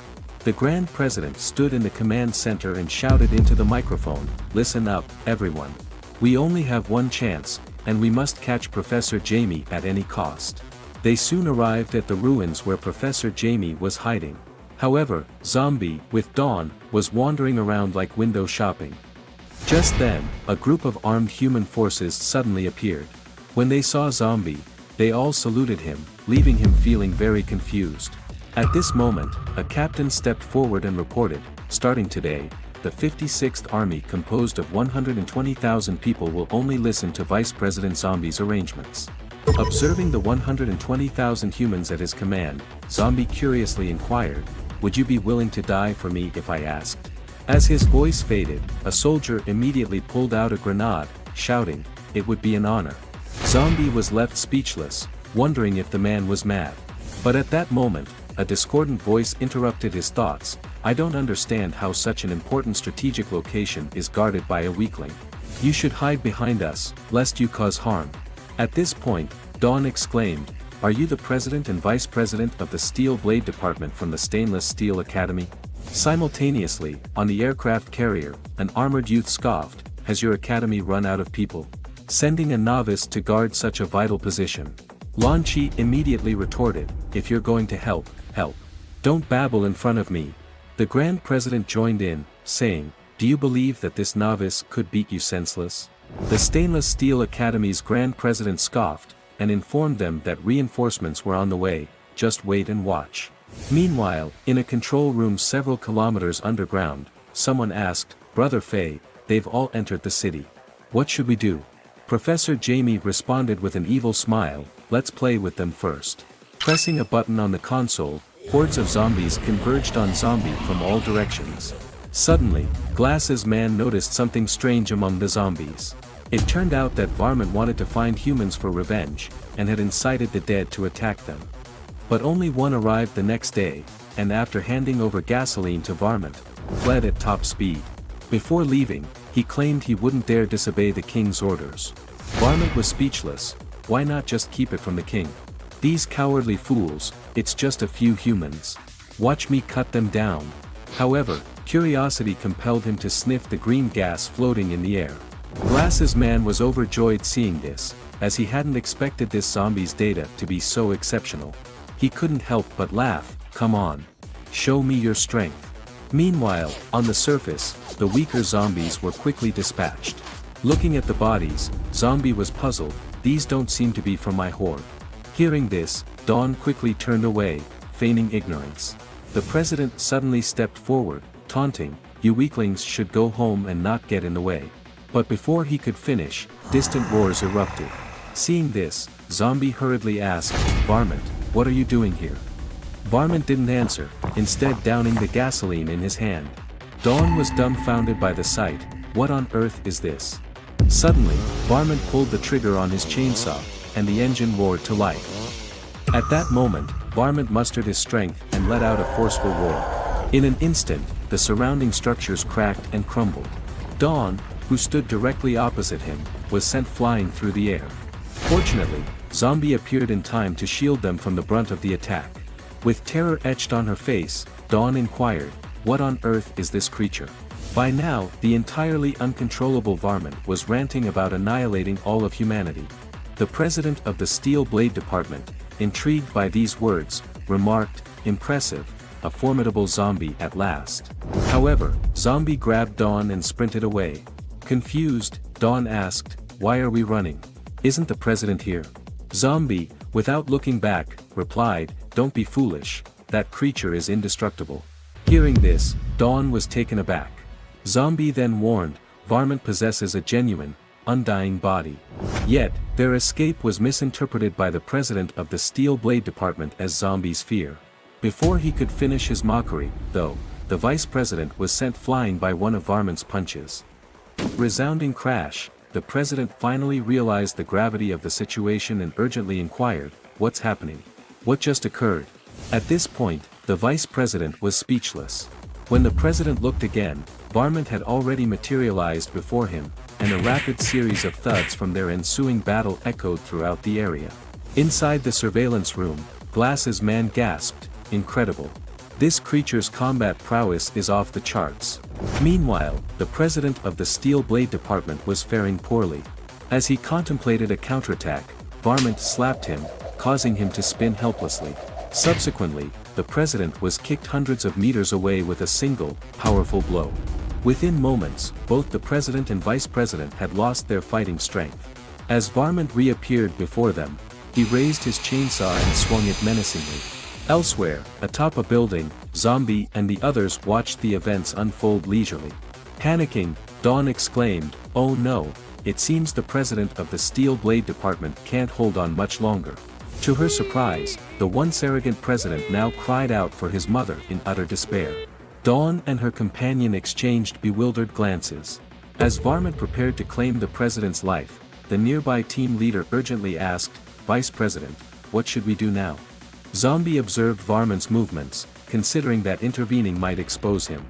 The Grand President stood in the command center and shouted into the microphone, "Listen up, everyone. We only have one chance, and we must catch Professor Jamie at any cost." They soon arrived at the ruins where Professor Jamie was hiding. However, Zombie, with Dawn, was wandering around like window shopping. Just then, a group of armed human forces suddenly appeared. When they saw Zombie, they all saluted him, leaving him feeling very confused. At this moment, a captain stepped forward and reported, "Starting today, the 56th Army composed of 120,000 people will only listen to Vice President Zombie's arrangements." Observing the 120,000 humans at his command, Zombie curiously inquired, "Would you be willing to die for me if I asked?" As his voice faded, a soldier immediately pulled out a grenade, shouting, "It would be an honor." Zombie was left speechless, wondering if the man was mad. But at that moment, a discordant voice interrupted his thoughts, "I don't understand how such an important strategic location is guarded by a weakling. You should hide behind us, lest you cause harm." At this point, Dawn exclaimed, "Are you the president and vice president of the Steel Blade Department from the Stainless Steel Academy?" Simultaneously, on the aircraft carrier, an armored youth scoffed, "Has your academy run out of people? Sending a novice to guard such a vital position?" Lan Chi immediately retorted, "If you're going to help, help. Don't babble in front of me." The Grand President joined in, saying, "Do you believe that this novice could beat you senseless?" The Stainless Steel Academy's Grand President scoffed, and informed them that reinforcements were on the way, just wait and watch. Meanwhile, in a control room several kilometers underground, someone asked, "Brother Faye, they've all entered the city. What should we do?" Professor Jamie responded with an evil smile, "Let's play with them first." Pressing a button on the console, hordes of zombies converged on Zombie from all directions. Suddenly, Glasses Man noticed something strange among the zombies. It turned out that Varmint wanted to find humans for revenge, and had incited the dead to attack them. But only one arrived the next day, and after handing over gasoline to Varmint, fled at top speed. Before leaving, he claimed he wouldn't dare disobey the king's orders. Varmint was speechless. Why not just keep it from the king? These cowardly fools, it's just a few humans. Watch me cut them down. However, curiosity compelled him to sniff the green gas floating in the air. Glasses Man was overjoyed seeing this, as he hadn't expected this zombie's data to be so exceptional. He couldn't help but laugh. "Come on. Show me your strength." Meanwhile, on the surface, the weaker zombies were quickly dispatched. Looking at the bodies, Zombie was puzzled. "These don't seem to be from my horde." Hearing this, Dawn quickly turned away, feigning ignorance. The president suddenly stepped forward, taunting, "You weaklings should go home and not get in the way." But before he could finish, distant roars erupted. Seeing this, Zombie hurriedly asked, "Varmint, what are you doing here?" Varmint didn't answer, instead downing the gasoline in his hand. Dawn was dumbfounded by the sight. What on earth is this? Suddenly, Varmint pulled the trigger on his chainsaw, and the engine roared to life. At that moment, Varmint mustered his strength and let out a forceful roar. In an instant, the surrounding structures cracked and crumbled. Dawn, who stood directly opposite him, was sent flying through the air. Fortunately, Zombie appeared in time to shield them from the brunt of the attack. With terror etched on her face, Dawn inquired, "What on earth is this creature?" By now, the entirely uncontrollable Varmint was ranting about annihilating all of humanity. The president of the Steel Blade Department, intrigued by these words, remarked, "Impressive, a formidable zombie at last." However, Zombie grabbed Dawn and sprinted away. Confused, Dawn asked, "Why are we running? Isn't the president here?" Zombie, without looking back, replied, "Don't be foolish, that creature is indestructible." Hearing this, Dawn was taken aback. Zombie then warned, "Varmint possesses a genuine, undying body." Yet, their escape was misinterpreted by the president of the Steel Blade Department as Zombie's fear. Before he could finish his mockery, though, the vice president was sent flying by one of Varmint's punches. Resounding crash, the president finally realized the gravity of the situation and urgently inquired, "What's happening? What just occurred?" At this point, the vice president was speechless. When the president looked again, Varmint had already materialized before him, and a rapid series of thuds from their ensuing battle echoed throughout the area. Inside the surveillance room, Glasses Man gasped, "Incredible. This creature's combat prowess is off the charts." Meanwhile, the president of the Steel Blade Department was faring poorly. As he contemplated a counterattack, Varmint slapped him, causing him to spin helplessly. Subsequently, the president was kicked hundreds of meters away with a single, powerful blow. Within moments, both the president and vice president had lost their fighting strength. As Varmint reappeared before them, he raised his chainsaw and swung it menacingly. Elsewhere, atop a building, Zombie and the others watched the events unfold leisurely. Panicking, Dawn exclaimed, "Oh no, it seems the president of the Steel Blade Department can't hold on much longer." To her surprise, the once arrogant president now cried out for his mother in utter despair. Dawn and her companion exchanged bewildered glances. As Varmint prepared to claim the president's life, the nearby team leader urgently asked, "Vice President, what should we do now?" Zombie observed Varmint's movements, considering that intervening might expose him.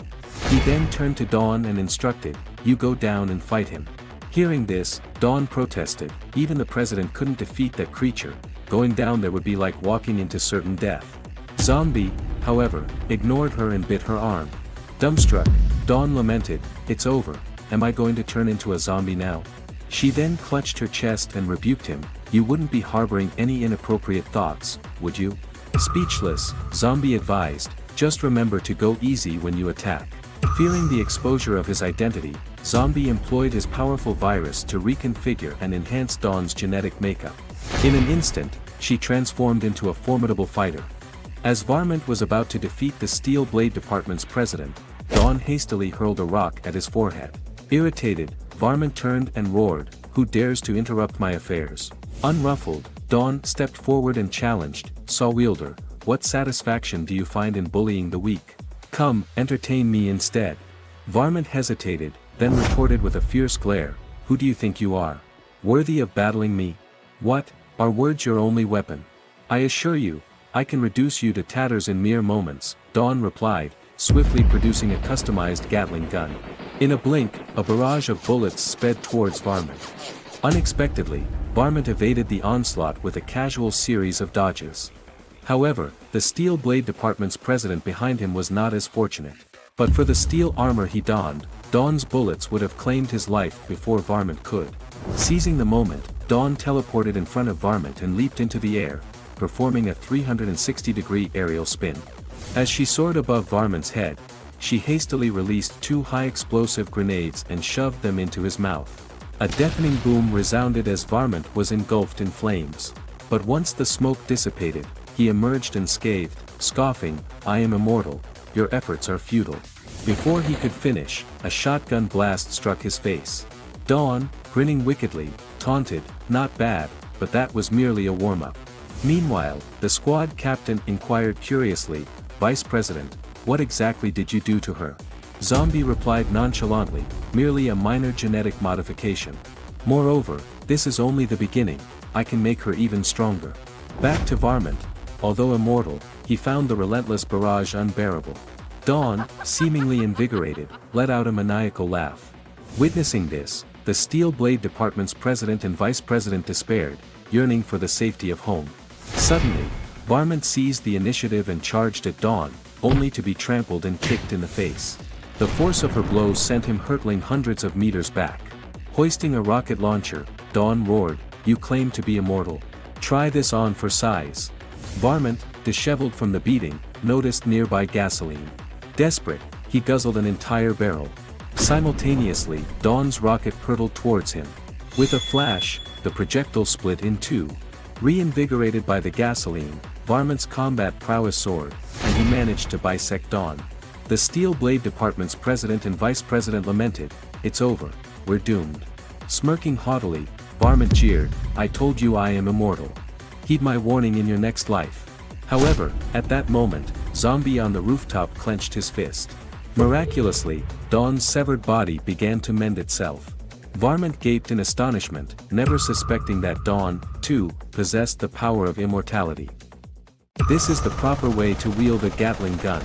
He then turned to Dawn and instructed, "You go down and fight him." Hearing this, Dawn protested, "Even the president couldn't defeat that creature, going down there would be like walking into certain death." Zombie, however, ignored her and bit her arm. Dumbstruck, Dawn lamented, "It's over, am I going to turn into a zombie now?" She then clutched her chest and rebuked him, "You wouldn't be harboring any inappropriate thoughts, would you?" Speechless, Zombie advised, "Just remember to go easy when you attack." Fearing the exposure of his identity, Zombie employed his powerful virus to reconfigure and enhance Dawn's genetic makeup. In an instant, she transformed into a formidable fighter. As Varmint was about to defeat the Steel Blade Department's president, Dawn hastily hurled a rock at his forehead. Irritated, Varmint turned and roared, "Who dares to interrupt my affairs?" Unruffled, Dawn stepped forward and challenged, "Saw wielder, what satisfaction do you find in bullying the weak? Come, entertain me instead." Varmint hesitated, then retorted with a fierce glare, "Who do you think you are? Worthy of battling me? What, are words your only weapon? I assure you, I can reduce you to tatters in mere moments," Dawn replied, swiftly producing a customized Gatling gun. In a blink, a barrage of bullets sped towards Varmint. Unexpectedly, Varmint evaded the onslaught with a casual series of dodges. However, the Steel Blade Department's president behind him was not as fortunate. But for the steel armor he donned, Dawn's bullets would have claimed his life before Varmint could. Seizing the moment, Dawn teleported in front of Varmint and leaped into the air, performing a 360-degree aerial spin. As she soared above Varmint's head, she hastily released 2 high-explosive grenades and shoved them into his mouth. A deafening boom resounded as Varmint was engulfed in flames. But once the smoke dissipated, he emerged unscathed, scoffing, "I am immortal, your efforts are futile." Before he could finish, a shotgun blast struck his face. Dawn, grinning wickedly, taunted, "Not bad, but that was merely a warm-up." Meanwhile, the squad captain inquired curiously, "Vice President, what exactly did you do to her?" Zombie replied nonchalantly, "Merely a minor genetic modification. Moreover, this is only the beginning, I can make her even stronger." Back to Varmint. Although immortal, he found the relentless barrage unbearable. Dawn, seemingly invigorated, let out a maniacal laugh. Witnessing this, the Steel Blade Department's president and vice president despaired, yearning for the safety of home. Suddenly, Varmint seized the initiative and charged at Dawn, only to be trampled and kicked in the face. The force of her blows sent him hurtling hundreds of meters back. Hoisting a rocket launcher, Dawn roared, "You claim to be immortal. Try this on for size." Varmint, disheveled from the beating, noticed nearby gasoline. Desperate, he guzzled an entire barrel. Simultaneously, Dawn's rocket hurtled towards him. With a flash, the projectile split in 2. Reinvigorated by the gasoline, Varmint's combat prowess soared, and he managed to bisect Dawn. The Steel Blade Department's president and vice president lamented, "It's over, we're doomed." Smirking haughtily, Varmint jeered, "I told you I am immortal. Heed my warning in your next life." However, at that moment, Zombie on the rooftop clenched his fist. Miraculously, Dawn's severed body began to mend itself. Varmint gaped in astonishment, never suspecting that Dawn, too, possessed the power of immortality. This is the proper way to wield a Gatling gun.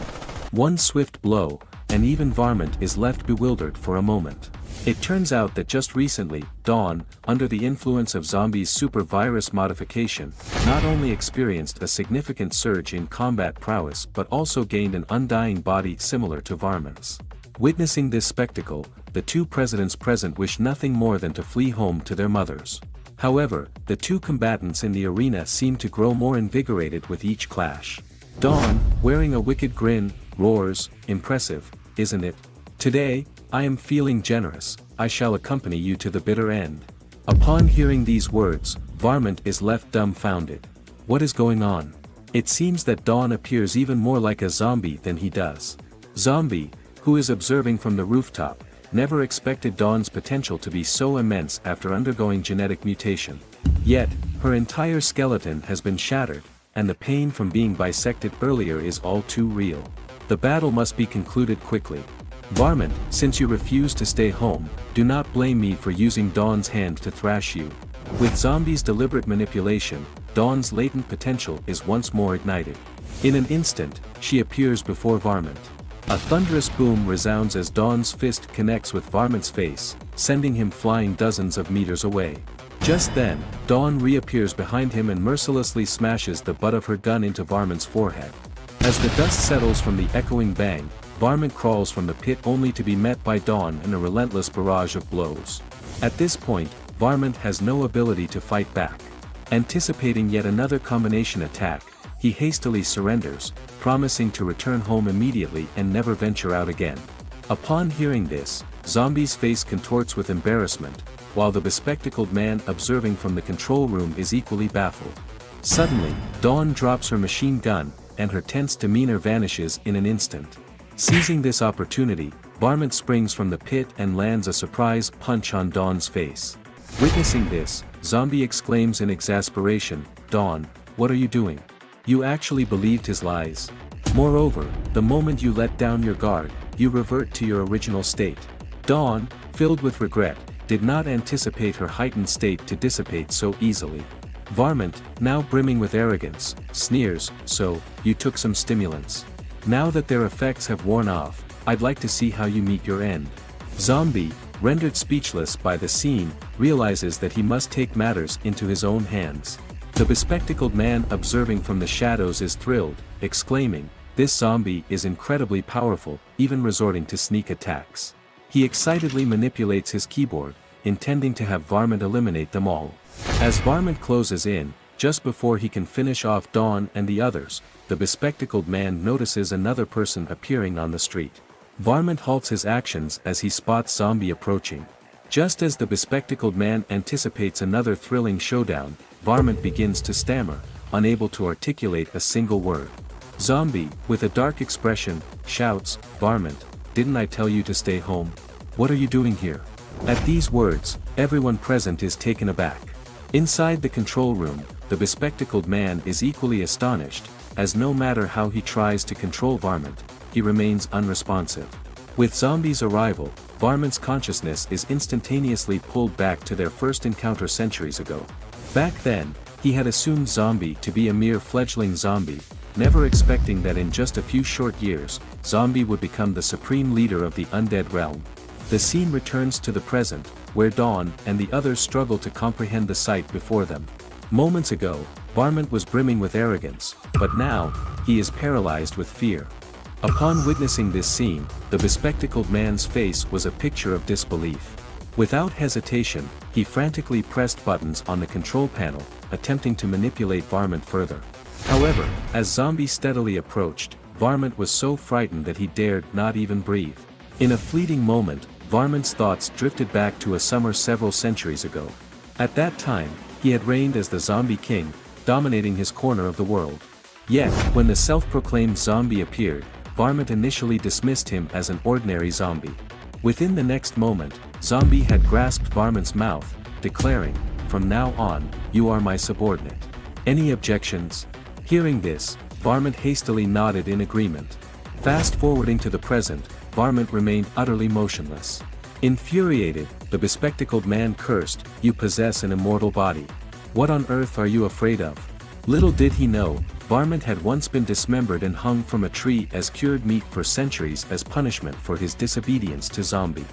One swift blow, and even Varmint is left bewildered for a moment. It turns out that just recently, Dawn, under the influence of Zombie's super virus modification, not only experienced a significant surge in combat prowess but also gained an undying body similar to Varmint's. Witnessing this spectacle, the 2 presidents present wished nothing more than to flee home to their mothers. However, the 2 combatants in the arena seemed to grow more invigorated with each clash. Dawn, wearing a wicked grin, roars, "Impressive, isn't it? Today, I am feeling generous, I shall accompany you to the bitter end." Upon hearing these words, Varmint is left dumbfounded. What is going on? It seems that Dawn appears even more like a zombie than he does. Zombie, who is observing from the rooftop, never expected Dawn's potential to be so immense after undergoing genetic mutation. Yet, her entire skeleton has been shattered, and the pain from being bisected earlier is all too real. The battle must be concluded quickly. Varmint, since you refuse to stay home, do not blame me for using Dawn's hand to thrash you. With Zombie's deliberate manipulation, Dawn's latent potential is once more ignited. In an instant, she appears before Varmint. A thunderous boom resounds as Dawn's fist connects with Varmint's face, sending him flying dozens of meters away. Just then, Dawn reappears behind him and mercilessly smashes the butt of her gun into Varmint's forehead. As the dust settles from the echoing bang, Varmint crawls from the pit only to be met by Dawn in a relentless barrage of blows. At this point, Varmint has no ability to fight back. Anticipating yet another combination attack, he hastily surrenders, promising to return home immediately and never venture out again. Upon hearing this, Zombie's face contorts with embarrassment, while the bespectacled man observing from the control room is equally baffled. Suddenly, Dawn drops her machine gun, and her tense demeanor vanishes in an instant. Seizing this opportunity, Varmint springs from the pit and lands a surprise punch on Dawn's face. Witnessing this, Zombie exclaims in exasperation, "Dawn, what are you doing? You actually believed his lies. Moreover, the moment you let down your guard, you revert to your original state." Dawn, filled with regret, did not anticipate her heightened state to dissipate so easily. Varmint, now brimming with arrogance, sneers, "So, you took some stimulants. Now that their effects have worn off, I'd like to see how you meet your end." Zombie, rendered speechless by the scene, realizes that he must take matters into his own hands. The bespectacled man observing from the shadows is thrilled, exclaiming, "This zombie is incredibly powerful, even resorting to sneak attacks." He excitedly manipulates his keyboard, intending to have Varmint eliminate them all. As Varmint closes in, just before he can finish off Dawn and the others, the bespectacled man notices another person appearing on the street. Varmint halts his actions as he spots Zombie approaching. Just as the bespectacled man anticipates another thrilling showdown, Varmint begins to stammer, unable to articulate a single word. Zombie, with a dark expression, shouts, "Varmint, didn't I tell you to stay home? What are you doing here?" At these words, everyone present is taken aback. Inside the control room, the bespectacled man is equally astonished, as no matter how he tries to control Varmint, he remains unresponsive. With Zombie's arrival, Varmint's consciousness is instantaneously pulled back to their first encounter centuries ago. Back then, he had assumed Zombie to be a mere fledgling zombie, never expecting that in just a few short years, Zombie would become the supreme leader of the undead realm. The scene returns to the present, where Dawn and the others struggle to comprehend the sight before them. Moments ago, Varmint was brimming with arrogance, but now, he is paralyzed with fear. Upon witnessing this scene, the bespectacled man's face was a picture of disbelief. Without hesitation, he frantically pressed buttons on the control panel, attempting to manipulate Varmint further. However, as Zombie steadily approached, Varmint was so frightened that he dared not even breathe. In a fleeting moment, Varmint's thoughts drifted back to a summer several centuries ago. At that time, he had reigned as the Zombie King, dominating his corner of the world. Yet, when the self-proclaimed zombie appeared, Varmint initially dismissed him as an ordinary zombie. Within the next moment, Zombie had grasped Varmint's mouth, declaring, "From now on, you are my subordinate. Any objections?" Hearing this, Varmint hastily nodded in agreement. Fast forwarding to the present, Varmint remained utterly motionless. Infuriated, the bespectacled man cursed, "You possess an immortal body. What on earth are you afraid of?" Little did he know, Varmint had once been dismembered and hung from a tree as cured meat for centuries as punishment for his disobedience to Zombie.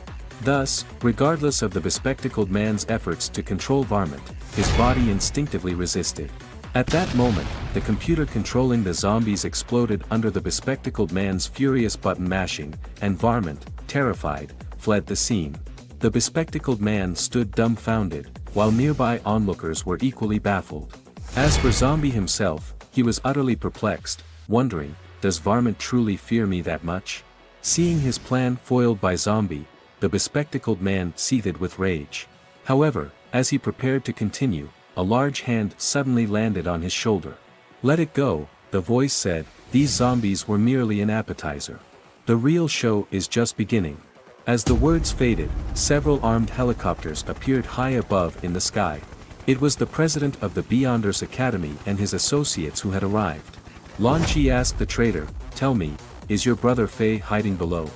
Thus, regardless of the bespectacled man's efforts to control Varmint, his body instinctively resisted. At that moment, the computer controlling the zombies exploded under the bespectacled man's furious button mashing, and Varmint, terrified, fled the scene. The bespectacled man stood dumbfounded, while nearby onlookers were equally baffled. As for Zombie himself, he was utterly perplexed, wondering, does Varmint truly fear me that much? Seeing his plan foiled by Zombie, the bespectacled man seethed with rage. However, as he prepared to continue, a large hand suddenly landed on his shoulder. "Let it go," the voice said, "these zombies were merely an appetizer. The real show is just beginning." As the words faded, several armed helicopters appeared high above in the sky. It was the president of the Beyonders Academy and his associates who had arrived. Lan Chi asked the traitor, "Tell me, is your brother Fei hiding below?"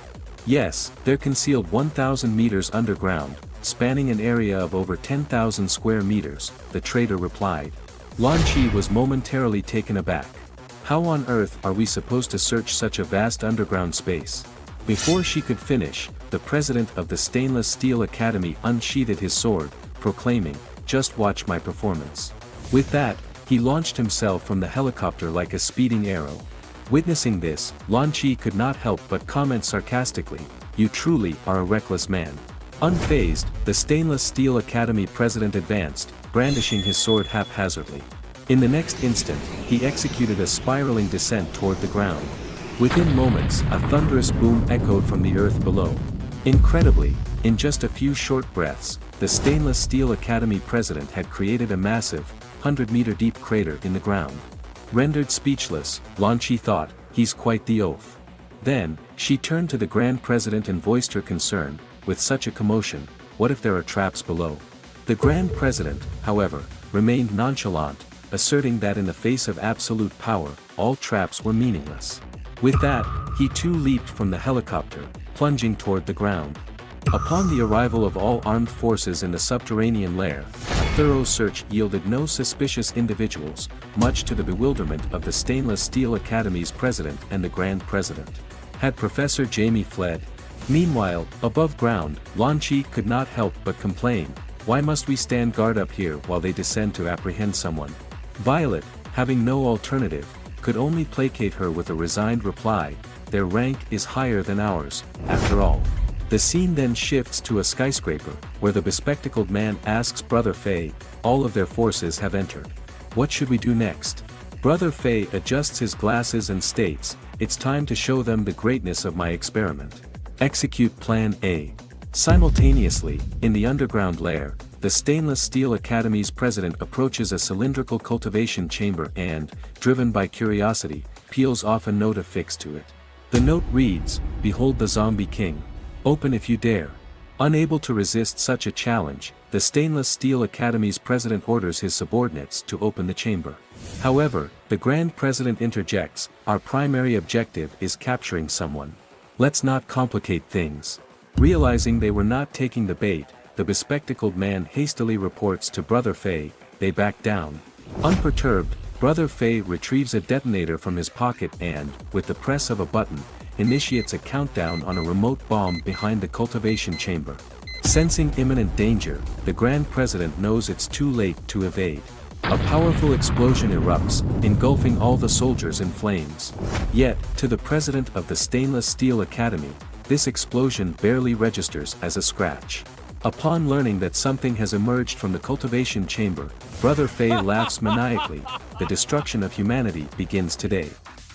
"Yes, they're concealed 1,000 meters underground, spanning an area of over 10,000 square meters," the traitor replied. Lan Chi was momentarily taken aback. "How on earth are we supposed to search such a vast underground space?" Before she could finish, the president of the Stainless Steel Academy unsheathed his sword, proclaiming, "Just watch my performance." With that, he launched himself from the helicopter like a speeding arrow. Witnessing this, Lan Chi could not help but comment sarcastically, "You truly are a reckless man." Unfazed, the Stainless Steel Academy president advanced, brandishing his sword haphazardly. In the next instant, he executed a spiraling descent toward the ground. Within moments, a thunderous boom echoed from the earth below. Incredibly, in just a few short breaths, the Stainless Steel Academy president had created a massive, 100-meter-deep crater in the ground. Rendered speechless, Lan Chi thought, "He's quite the oaf." Then, she turned to the Grand President and voiced her concern, with such a commotion, what if there are traps below? The Grand President, however, remained nonchalant, asserting that in the face of absolute power, all traps were meaningless. With that, he too leaped from the helicopter, plunging toward the ground. Upon the arrival of all armed forces in the subterranean lair, a thorough search yielded no suspicious individuals, much to the bewilderment of the Stainless Steel Academy's president and the Grand President. Had Professor Jamie fled? Meanwhile, above ground, Lan Chi could not help but complain, why must we stand guard up here while they descend to apprehend someone? Violet, having no alternative, could only placate her with a resigned reply, their rank is higher than ours, after all. The scene then shifts to a skyscraper, where the bespectacled man asks Brother Fei, all of their forces have entered. What should we do next? Brother Fei adjusts his glasses and states, it's time to show them the greatness of my experiment. Execute Plan A. Simultaneously, in the underground lair, the Stainless Steel Academy's president approaches a cylindrical cultivation chamber and, driven by curiosity, peels off a note affixed to it. The note reads, "Behold the Zombie King. Open if you dare." Unable to resist such a challenge, the Stainless Steel Academy's president orders his subordinates to open the chamber. However, the Grand President interjects, "Our primary objective is capturing someone. Let's not complicate things." Realizing they were not taking the bait, the bespectacled man hastily reports to Brother Fei, they back down. Unperturbed, Brother Fei retrieves a detonator from his pocket and, with the press of a button, initiates a countdown on a remote bomb behind the cultivation chamber. Sensing imminent danger, the Grand President knows it's too late to evade. A powerful explosion erupts, engulfing all the soldiers in flames. Yet, to the president of the Stainless Steel Academy, this explosion barely registers as a scratch. Upon learning that something has emerged from the cultivation chamber, Brother Fei laughs maniacally, the destruction of humanity begins today.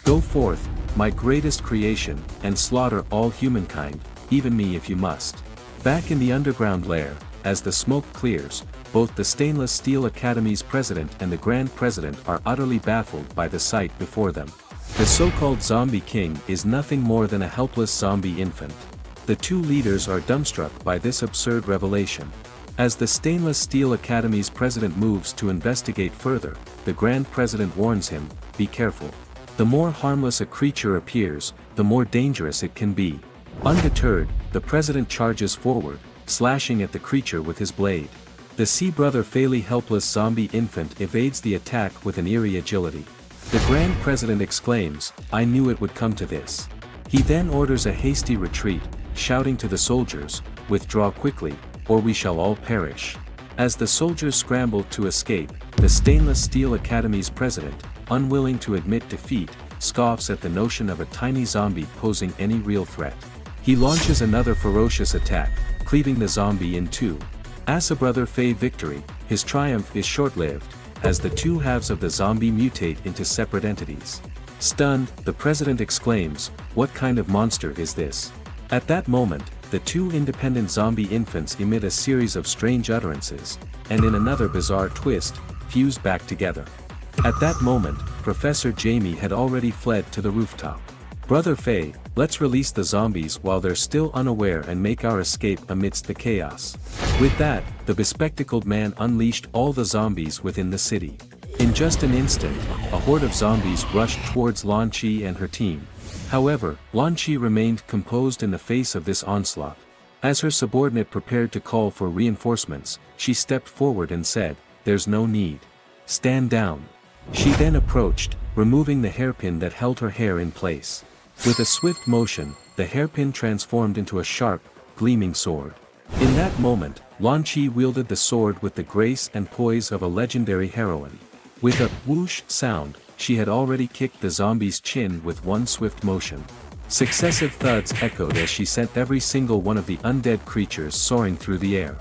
Go forth, my greatest creation, and slaughter all humankind, even me if you must. Back in the underground lair, as the smoke clears, both the Stainless Steel Academy's president and the Grand President are utterly baffled by the sight before them. The so-called Zombie King is nothing more than a helpless zombie infant. The two leaders are dumbstruck by this absurd revelation. As the Stainless Steel Academy's president moves to investigate further, the Grand President warns him, be careful. The more harmless a creature appears, the more dangerous it can be. Undeterred, the president charges forward, slashing at the creature with his blade. The sea-brother fairly helpless zombie infant evades the attack with an eerie agility. The Grand President exclaims, I knew it would come to this. He then orders a hasty retreat, shouting to the soldiers, withdraw quickly, or we shall all perish. As the soldiers scramble to escape, the Stainless Steel Academy's president, unwilling to admit defeat, scoffs at the notion of a tiny zombie posing any real threat. He launches another ferocious attack, cleaving the zombie in two. As a Brother Fei victory, his triumph is short-lived, as the two halves of the zombie mutate into separate entities. Stunned, the president exclaims, what kind of monster is this? At that moment, the two independent zombie infants emit a series of strange utterances, and in another bizarre twist, fuse back together. At that moment, Professor Jamie had already fled to the rooftop. Brother Fei, let's release the zombies while they're still unaware and make our escape amidst the chaos. With that, the bespectacled man unleashed all the zombies within the city. In just an instant, a horde of zombies rushed towards Lan Chi and her team. However, Lan Chi remained composed in the face of this onslaught. As her subordinate prepared to call for reinforcements, she stepped forward and said, there's no need. Stand down. She then approached, removing the hairpin that held her hair in place. With a swift motion, the hairpin transformed into a sharp, gleaming sword. In that moment, Lan Chi wielded the sword with the grace and poise of a legendary heroine. With a whoosh sound, she had already kicked the zombie's chin with one swift motion. Successive thuds echoed as she sent every single one of the undead creatures soaring through the air.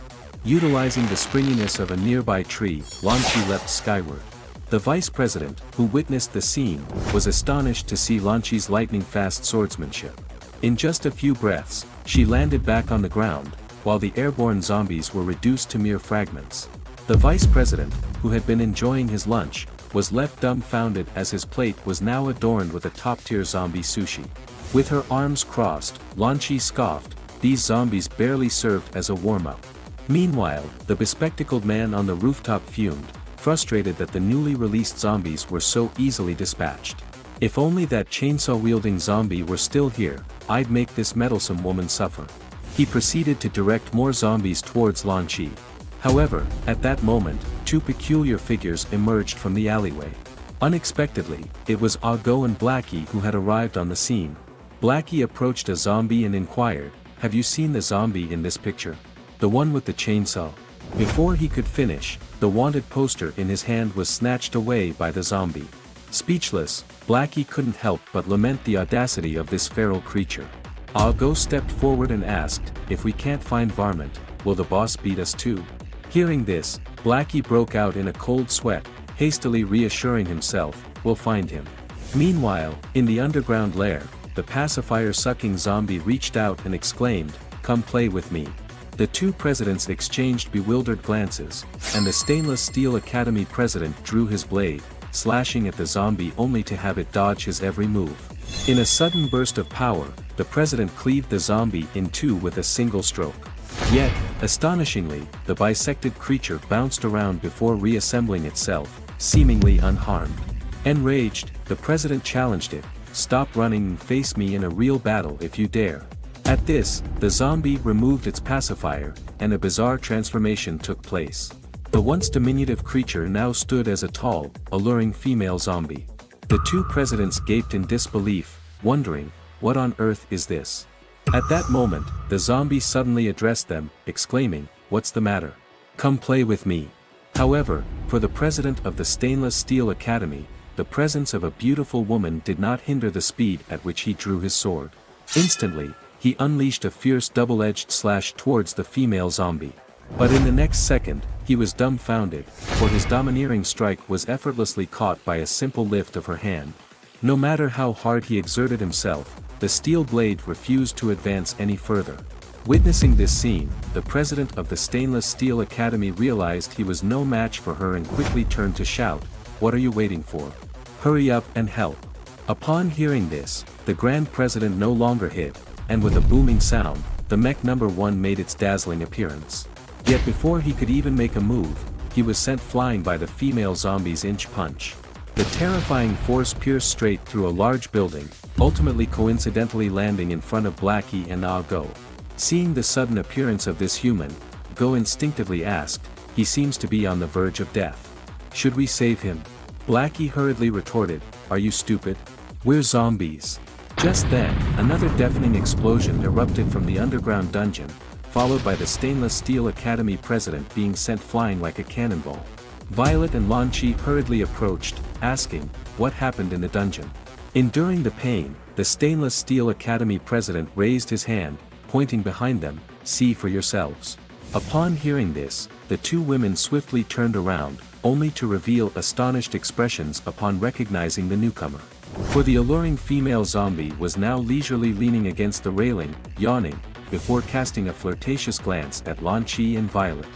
Utilizing the springiness of a nearby tree, Lan Chi leapt skyward. The vice president, who witnessed the scene, was astonished to see Lan Chi's lightning-fast swordsmanship. In just a few breaths, she landed back on the ground, while the airborne zombies were reduced to mere fragments. The vice president, who had been enjoying his lunch, was left dumbfounded as his plate was now adorned with a top-tier zombie sushi. With her arms crossed, Lan Chi scoffed, these zombies barely served as a warm-up. Meanwhile, the bespectacled man on the rooftop fumed, frustrated that the newly released zombies were so easily dispatched. If only that chainsaw-wielding zombie were still here, I'd make this meddlesome woman suffer. He proceeded to direct more zombies towards Lan Chi. However, at that moment, two peculiar figures emerged from the alleyway. Unexpectedly, it was Ago and Blackie who had arrived on the scene. Blackie approached a zombie and inquired, "Have you seen the zombie in this picture? The one with the chainsaw?" Before he could finish, the wanted poster in his hand was snatched away by the zombie. Speechless, Blackie couldn't help but lament the audacity of this feral creature. Ago stepped forward and asked, "If we can't find Varmint, will the boss beat us too?" Hearing this, Blackie broke out in a cold sweat, hastily reassuring himself, "We'll find him." Meanwhile, in the underground lair, the pacifier-sucking zombie reached out and exclaimed, "Come play with me." The two presidents exchanged bewildered glances, and the Stainless Steel Academy president drew his blade, slashing at the zombie only to have it dodge his every move. In a sudden burst of power, the president cleaved the zombie in two with a single stroke. Yet, astonishingly, the bisected creature bounced around before reassembling itself, seemingly unharmed. Enraged, the president challenged it, "Stop running and face me in a real battle if you dare." At this, the zombie removed its pacifier, and a bizarre transformation took place. The once diminutive creature now stood as a tall, alluring female zombie. The two presidents gaped in disbelief, wondering, "What on earth is this?" At that moment, the zombie suddenly addressed them, exclaiming, "What's the matter? Come play with me." However, for the president of the Stainless Steel Academy, the presence of a beautiful woman did not hinder the speed at which he drew his sword. Instantly, he unleashed a fierce double-edged slash towards the female zombie. But in the next second, he was dumbfounded, for his domineering strike was effortlessly caught by a simple lift of her hand. No matter how hard he exerted himself, the steel blade refused to advance any further. Witnessing this scene, the president of the Stainless Steel Academy realized he was no match for her and quickly turned to shout, "What are you waiting for? Hurry up and help." Upon hearing this, the Grand President no longer hid, and with a booming sound, the mech number 1 made its dazzling appearance. Yet before he could even make a move, he was sent flying by the female zombie's inch punch. The terrifying force pierced straight through a large building, ultimately coincidentally landing in front of Blackie and Go. Seeing the sudden appearance of this human, Go instinctively asked, "He seems to be on the verge of death. Should we save him?" Blackie hurriedly retorted, "Are you stupid? We're zombies." Just then, another deafening explosion erupted from the underground dungeon, followed by the Stainless Steel Academy president being sent flying like a cannonball. Violet and Lan Chi hurriedly approached, asking, "What happened in the dungeon?" Enduring the pain, the Stainless Steel Academy president raised his hand, pointing behind them, "See for yourselves." Upon hearing this, the two women swiftly turned around, only to reveal astonished expressions upon recognizing the newcomer. For the alluring female zombie was now leisurely leaning against the railing, yawning, before casting a flirtatious glance at Lan Chi and Violet.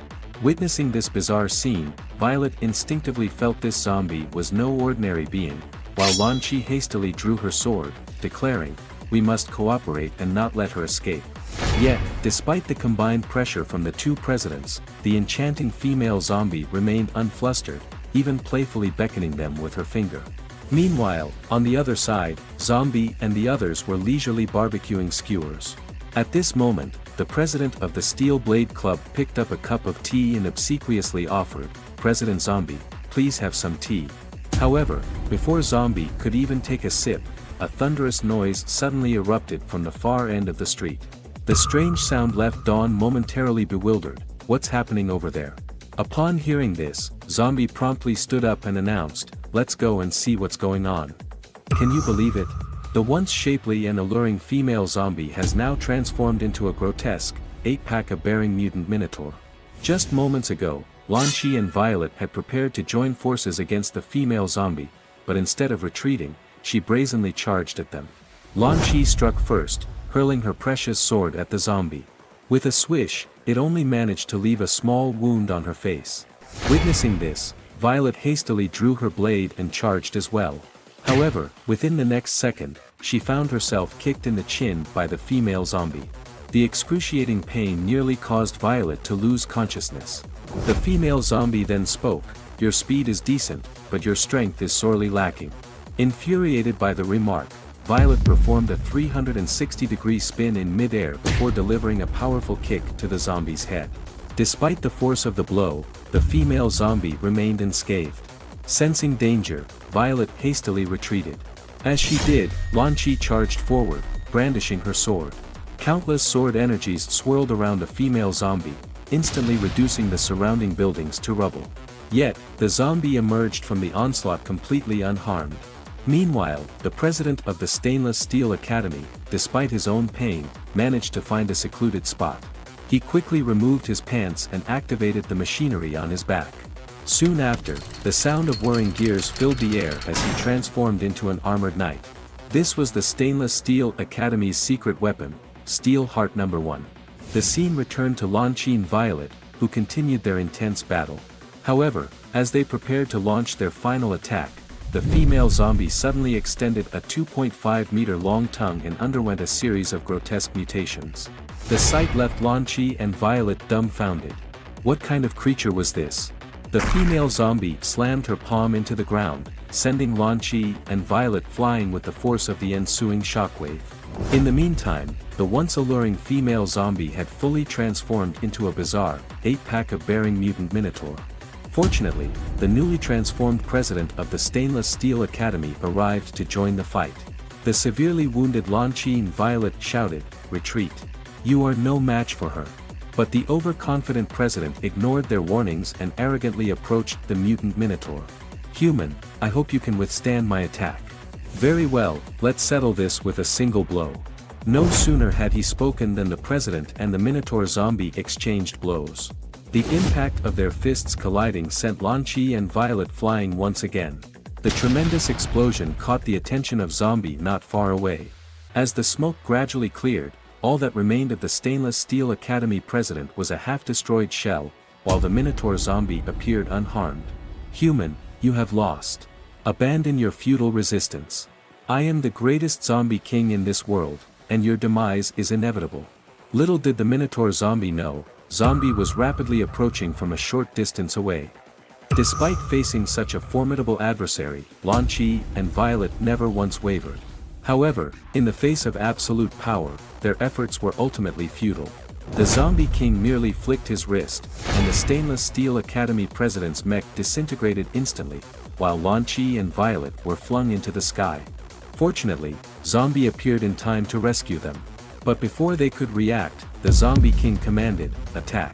Witnessing this bizarre scene, Violet instinctively felt this zombie was no ordinary being, while Lan Chi hastily drew her sword, declaring, "We must cooperate and not let her escape." Yet, despite the combined pressure from the two presidents, the enchanting female zombie remained unflustered, even playfully beckoning them with her finger. Meanwhile, on the other side, Zombie and the others were leisurely barbecuing skewers. At this moment, the president of the Steel Blade Club picked up a cup of tea and obsequiously offered, "President Zombie, please have some tea." However, before Zombie could even take a sip, a thunderous noise suddenly erupted from the far end of the street. The strange sound left Dawn momentarily bewildered, "What's happening over there?" Upon hearing this, Zombie promptly stood up and announced, "Let's go and see what's going on." Can you believe it? The once shapely and alluring female zombie has now transformed into a grotesque, 8-pack-bearing mutant minotaur. Just moments ago, Lan Chi and Violet had prepared to join forces against the female zombie, but instead of retreating, she brazenly charged at them. Lan Chi struck first, hurling her precious sword at the zombie. With a swish, it only managed to leave a small wound on her face. Witnessing this, Violet hastily drew her blade and charged as well. However, within the next second, she found herself kicked in the chin by the female zombie. The excruciating pain nearly caused Violet to lose consciousness. The female zombie then spoke, "Your speed is decent, but your strength is sorely lacking." Infuriated by the remark, Violet performed a 360-degree spin in mid-air before delivering a powerful kick to the zombie's head. Despite the force of the blow, the female zombie remained unscathed. Sensing danger, Violet hastily retreated. As she did, Lan Chi charged forward, brandishing her sword. Countless sword energies swirled around the female zombie, instantly reducing the surrounding buildings to rubble. Yet, the zombie emerged from the onslaught completely unharmed. Meanwhile, the president of the Stainless Steel Academy, despite his own pain, managed to find a secluded spot. He quickly removed his pants and activated the machinery on his back. Soon after, the sound of whirring gears filled the air as he transformed into an armored knight. This was the Stainless Steel Academy's secret weapon, Steel Heart No. 1. The scene returned to Lan Chi and Violet, who continued their intense battle. However, as they prepared to launch their final attack, the female zombie suddenly extended a 2.5-meter long tongue and underwent a series of grotesque mutations. The sight left Lan Chi and Violet dumbfounded. What kind of creature was this? The female zombie slammed her palm into the ground, sending Lan Chi and Violet flying with the force of the ensuing shockwave. In the meantime, the once alluring female zombie had fully transformed into a bizarre, 8-pack of bearing mutant minotaur. Fortunately, the newly transformed president of the Stainless Steel Academy arrived to join the fight. The severely wounded Lan Chi and Violet shouted, "Retreat! You are no match for her." But the overconfident president ignored their warnings and arrogantly approached the mutant minotaur. "Human, I hope you can withstand my attack." "Very well, let's settle this with a single blow." No sooner had he spoken than the president and the minotaur zombie exchanged blows. The impact of their fists colliding sent Lan Chi and Violet flying once again. The tremendous explosion caught the attention of Zombie not far away. As the smoke gradually cleared, all that remained of the Stainless Steel Academy president was a half-destroyed shell, while the Minotaur zombie appeared unharmed. "Human, you have lost. Abandon your futile resistance. I am the greatest zombie king in this world, and your demise is inevitable." Little did the Minotaur zombie know, Zombie was rapidly approaching from a short distance away. Despite facing such a formidable adversary, Lan Chi and Violet never once wavered. However, in the face of absolute power, their efforts were ultimately futile. The Zombie King merely flicked his wrist, and the Stainless Steel Academy president's mech disintegrated instantly, while Lan Chi and Violet were flung into the sky. Fortunately, Zombie appeared in time to rescue them. But before they could react, the Zombie King commanded, "Attack.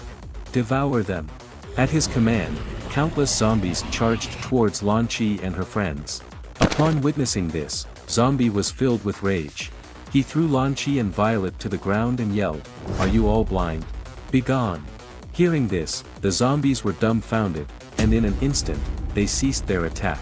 Devour them." At his command, countless zombies charged towards Lan Chi and her friends. Upon witnessing this, Zombie was filled with rage. He threw Lan Chi and Violet to the ground and yelled, "Are you all blind? Begone!" Hearing this, the zombies were dumbfounded, and in an instant, they ceased their attack.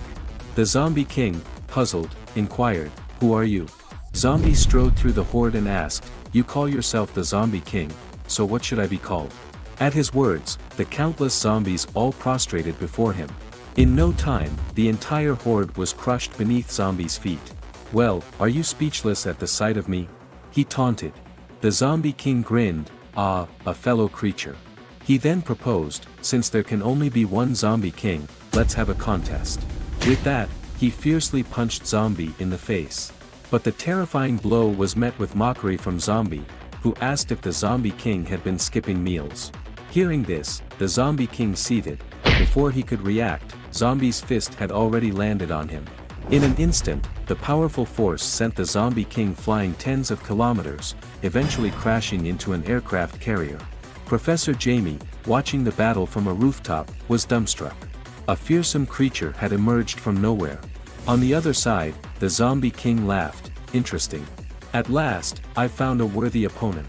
The Zombie King, puzzled, inquired, "Who are you?" Zombie strode through the horde and asked, "You call yourself the Zombie King, so what should I be called?" At his words, the countless zombies all prostrated before him. In no time, the entire horde was crushed beneath Zombie's feet. "Well, are you speechless at the sight of me?" he taunted. The Zombie King grinned, "Ah, a fellow creature." He then proposed, "Since there can only be one Zombie King, let's have a contest." With that, he fiercely punched Zombie in the face. But the terrifying blow was met with mockery from Zombie, who asked if the Zombie King had been skipping meals. Hearing this, the Zombie King seethed, but before he could react, Zombie's fist had already landed on him. In an instant, the powerful force sent the Zombie King flying tens of kilometers, eventually crashing into an aircraft carrier. Professor Jamie, watching the battle from a rooftop, was dumbstruck. A fearsome creature had emerged from nowhere. On the other side, the Zombie King laughed, "Interesting. At last, I've found a worthy opponent."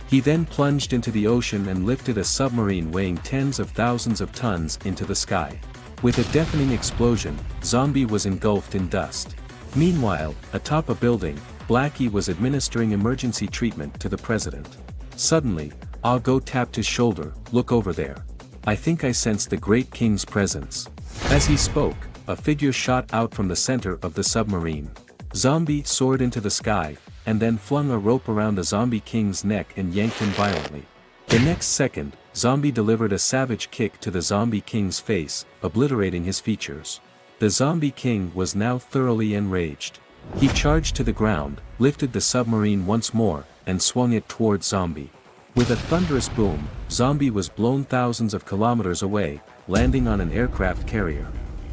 He then plunged into the ocean and lifted a submarine weighing tens of thousands of tons into the sky. With a deafening explosion, Zombie was engulfed in dust. Meanwhile, atop a building, Blackie was administering emergency treatment to the president. Suddenly, Ah Go tapped his shoulder, "Look over there. I think I sense the great king's presence." As he spoke, a figure shot out from the center of the submarine. Zombie soared into the sky, and then flung a rope around the Zombie King's neck and yanked him violently. The next second, Zombie delivered a savage kick to the Zombie King's face, obliterating his features. The Zombie King was now thoroughly enraged. He charged to the ground, lifted the submarine once more, and swung it towards Zombie. With a thunderous boom, Zombie was blown thousands of kilometers away, landing on an aircraft carrier.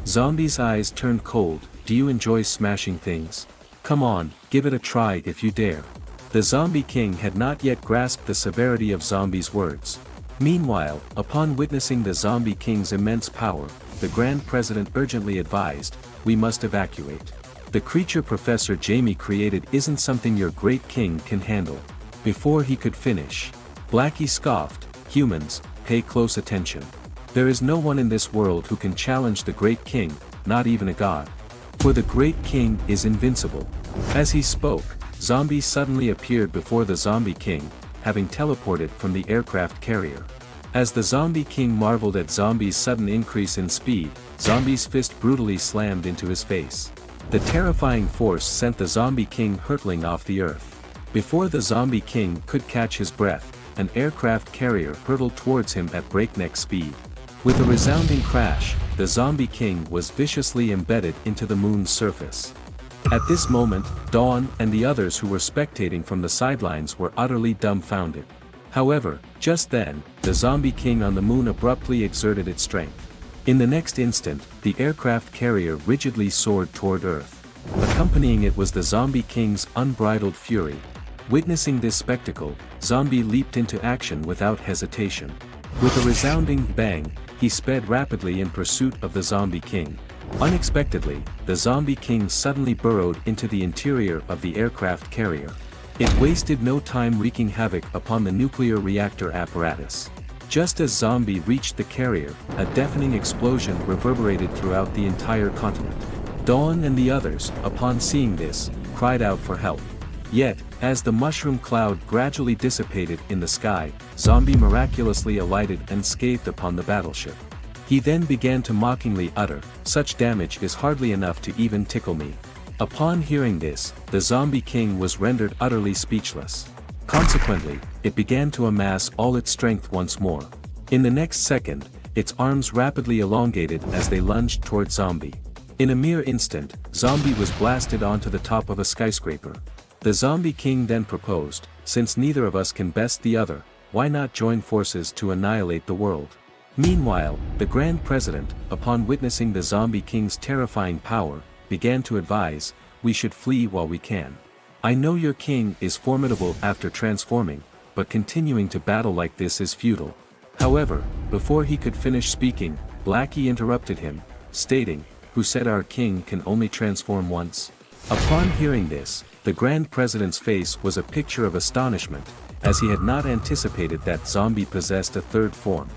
Zombie's eyes turned cold. Do you enjoy smashing things? Come on, give it a try if you dare. The Zombie King had not yet grasped the severity of Zombie's words. Meanwhile, upon witnessing the Zombie King's immense power, the Grand President urgently advised, "We must evacuate. The creature Professor Jamie created isn't something your great king can handle." Before he could finish, Blackie scoffed, "Humans, pay close attention. There is no one in this world who can challenge the great king, not even a god. For the great king is invincible." As he spoke, Zombie suddenly appeared before the Zombie King, having teleported from the aircraft carrier. As the Zombie King marveled at Zombie's sudden increase in speed, Zombie's fist brutally slammed into his face. The terrifying force sent the Zombie King hurtling off the earth. Before the Zombie King could catch his breath, an aircraft carrier hurtled towards him at breakneck speed. With a resounding crash, the Zombie King was viciously embedded into the moon's surface. At this moment, Dawn and the others who were spectating from the sidelines were utterly dumbfounded. However, just then, the Zombie King on the moon abruptly exerted its strength. In the next instant, the aircraft carrier rigidly soared toward Earth. Accompanying it was the Zombie King's unbridled fury. Witnessing this spectacle, Zombie leaped into action without hesitation. With a resounding bang, he sped rapidly in pursuit of the Zombie King. Unexpectedly, the Zombie King suddenly burrowed into the interior of the aircraft carrier. It wasted no time wreaking havoc upon the nuclear reactor apparatus. Just as Zombie reached the carrier, a deafening explosion reverberated throughout the entire continent. Dawn and the others, upon seeing this, cried out for help. Yet, as the mushroom cloud gradually dissipated in the sky, Zombie miraculously alighted unscathed upon the battleship. He then began to mockingly utter, "Such damage is hardly enough to even tickle me." Upon hearing this, the Zombie King was rendered utterly speechless. Consequently, it began to amass all its strength once more. In the next second, its arms rapidly elongated as they lunged toward Zombie. In a mere instant, Zombie was blasted onto the top of a skyscraper. The Zombie King then proposed, "Since neither of us can best the other, why not join forces to annihilate the world?" Meanwhile, the Grand President, upon witnessing the Zombie King's terrifying power, began to advise, "We should flee while we can. I know your king is formidable after transforming, but continuing to battle like this is futile." However, before he could finish speaking, Blackie interrupted him, stating, "Who said our king can only transform once?" Upon hearing this, the Grand President's face was a picture of astonishment, as he had not anticipated that Zombie possessed a third form.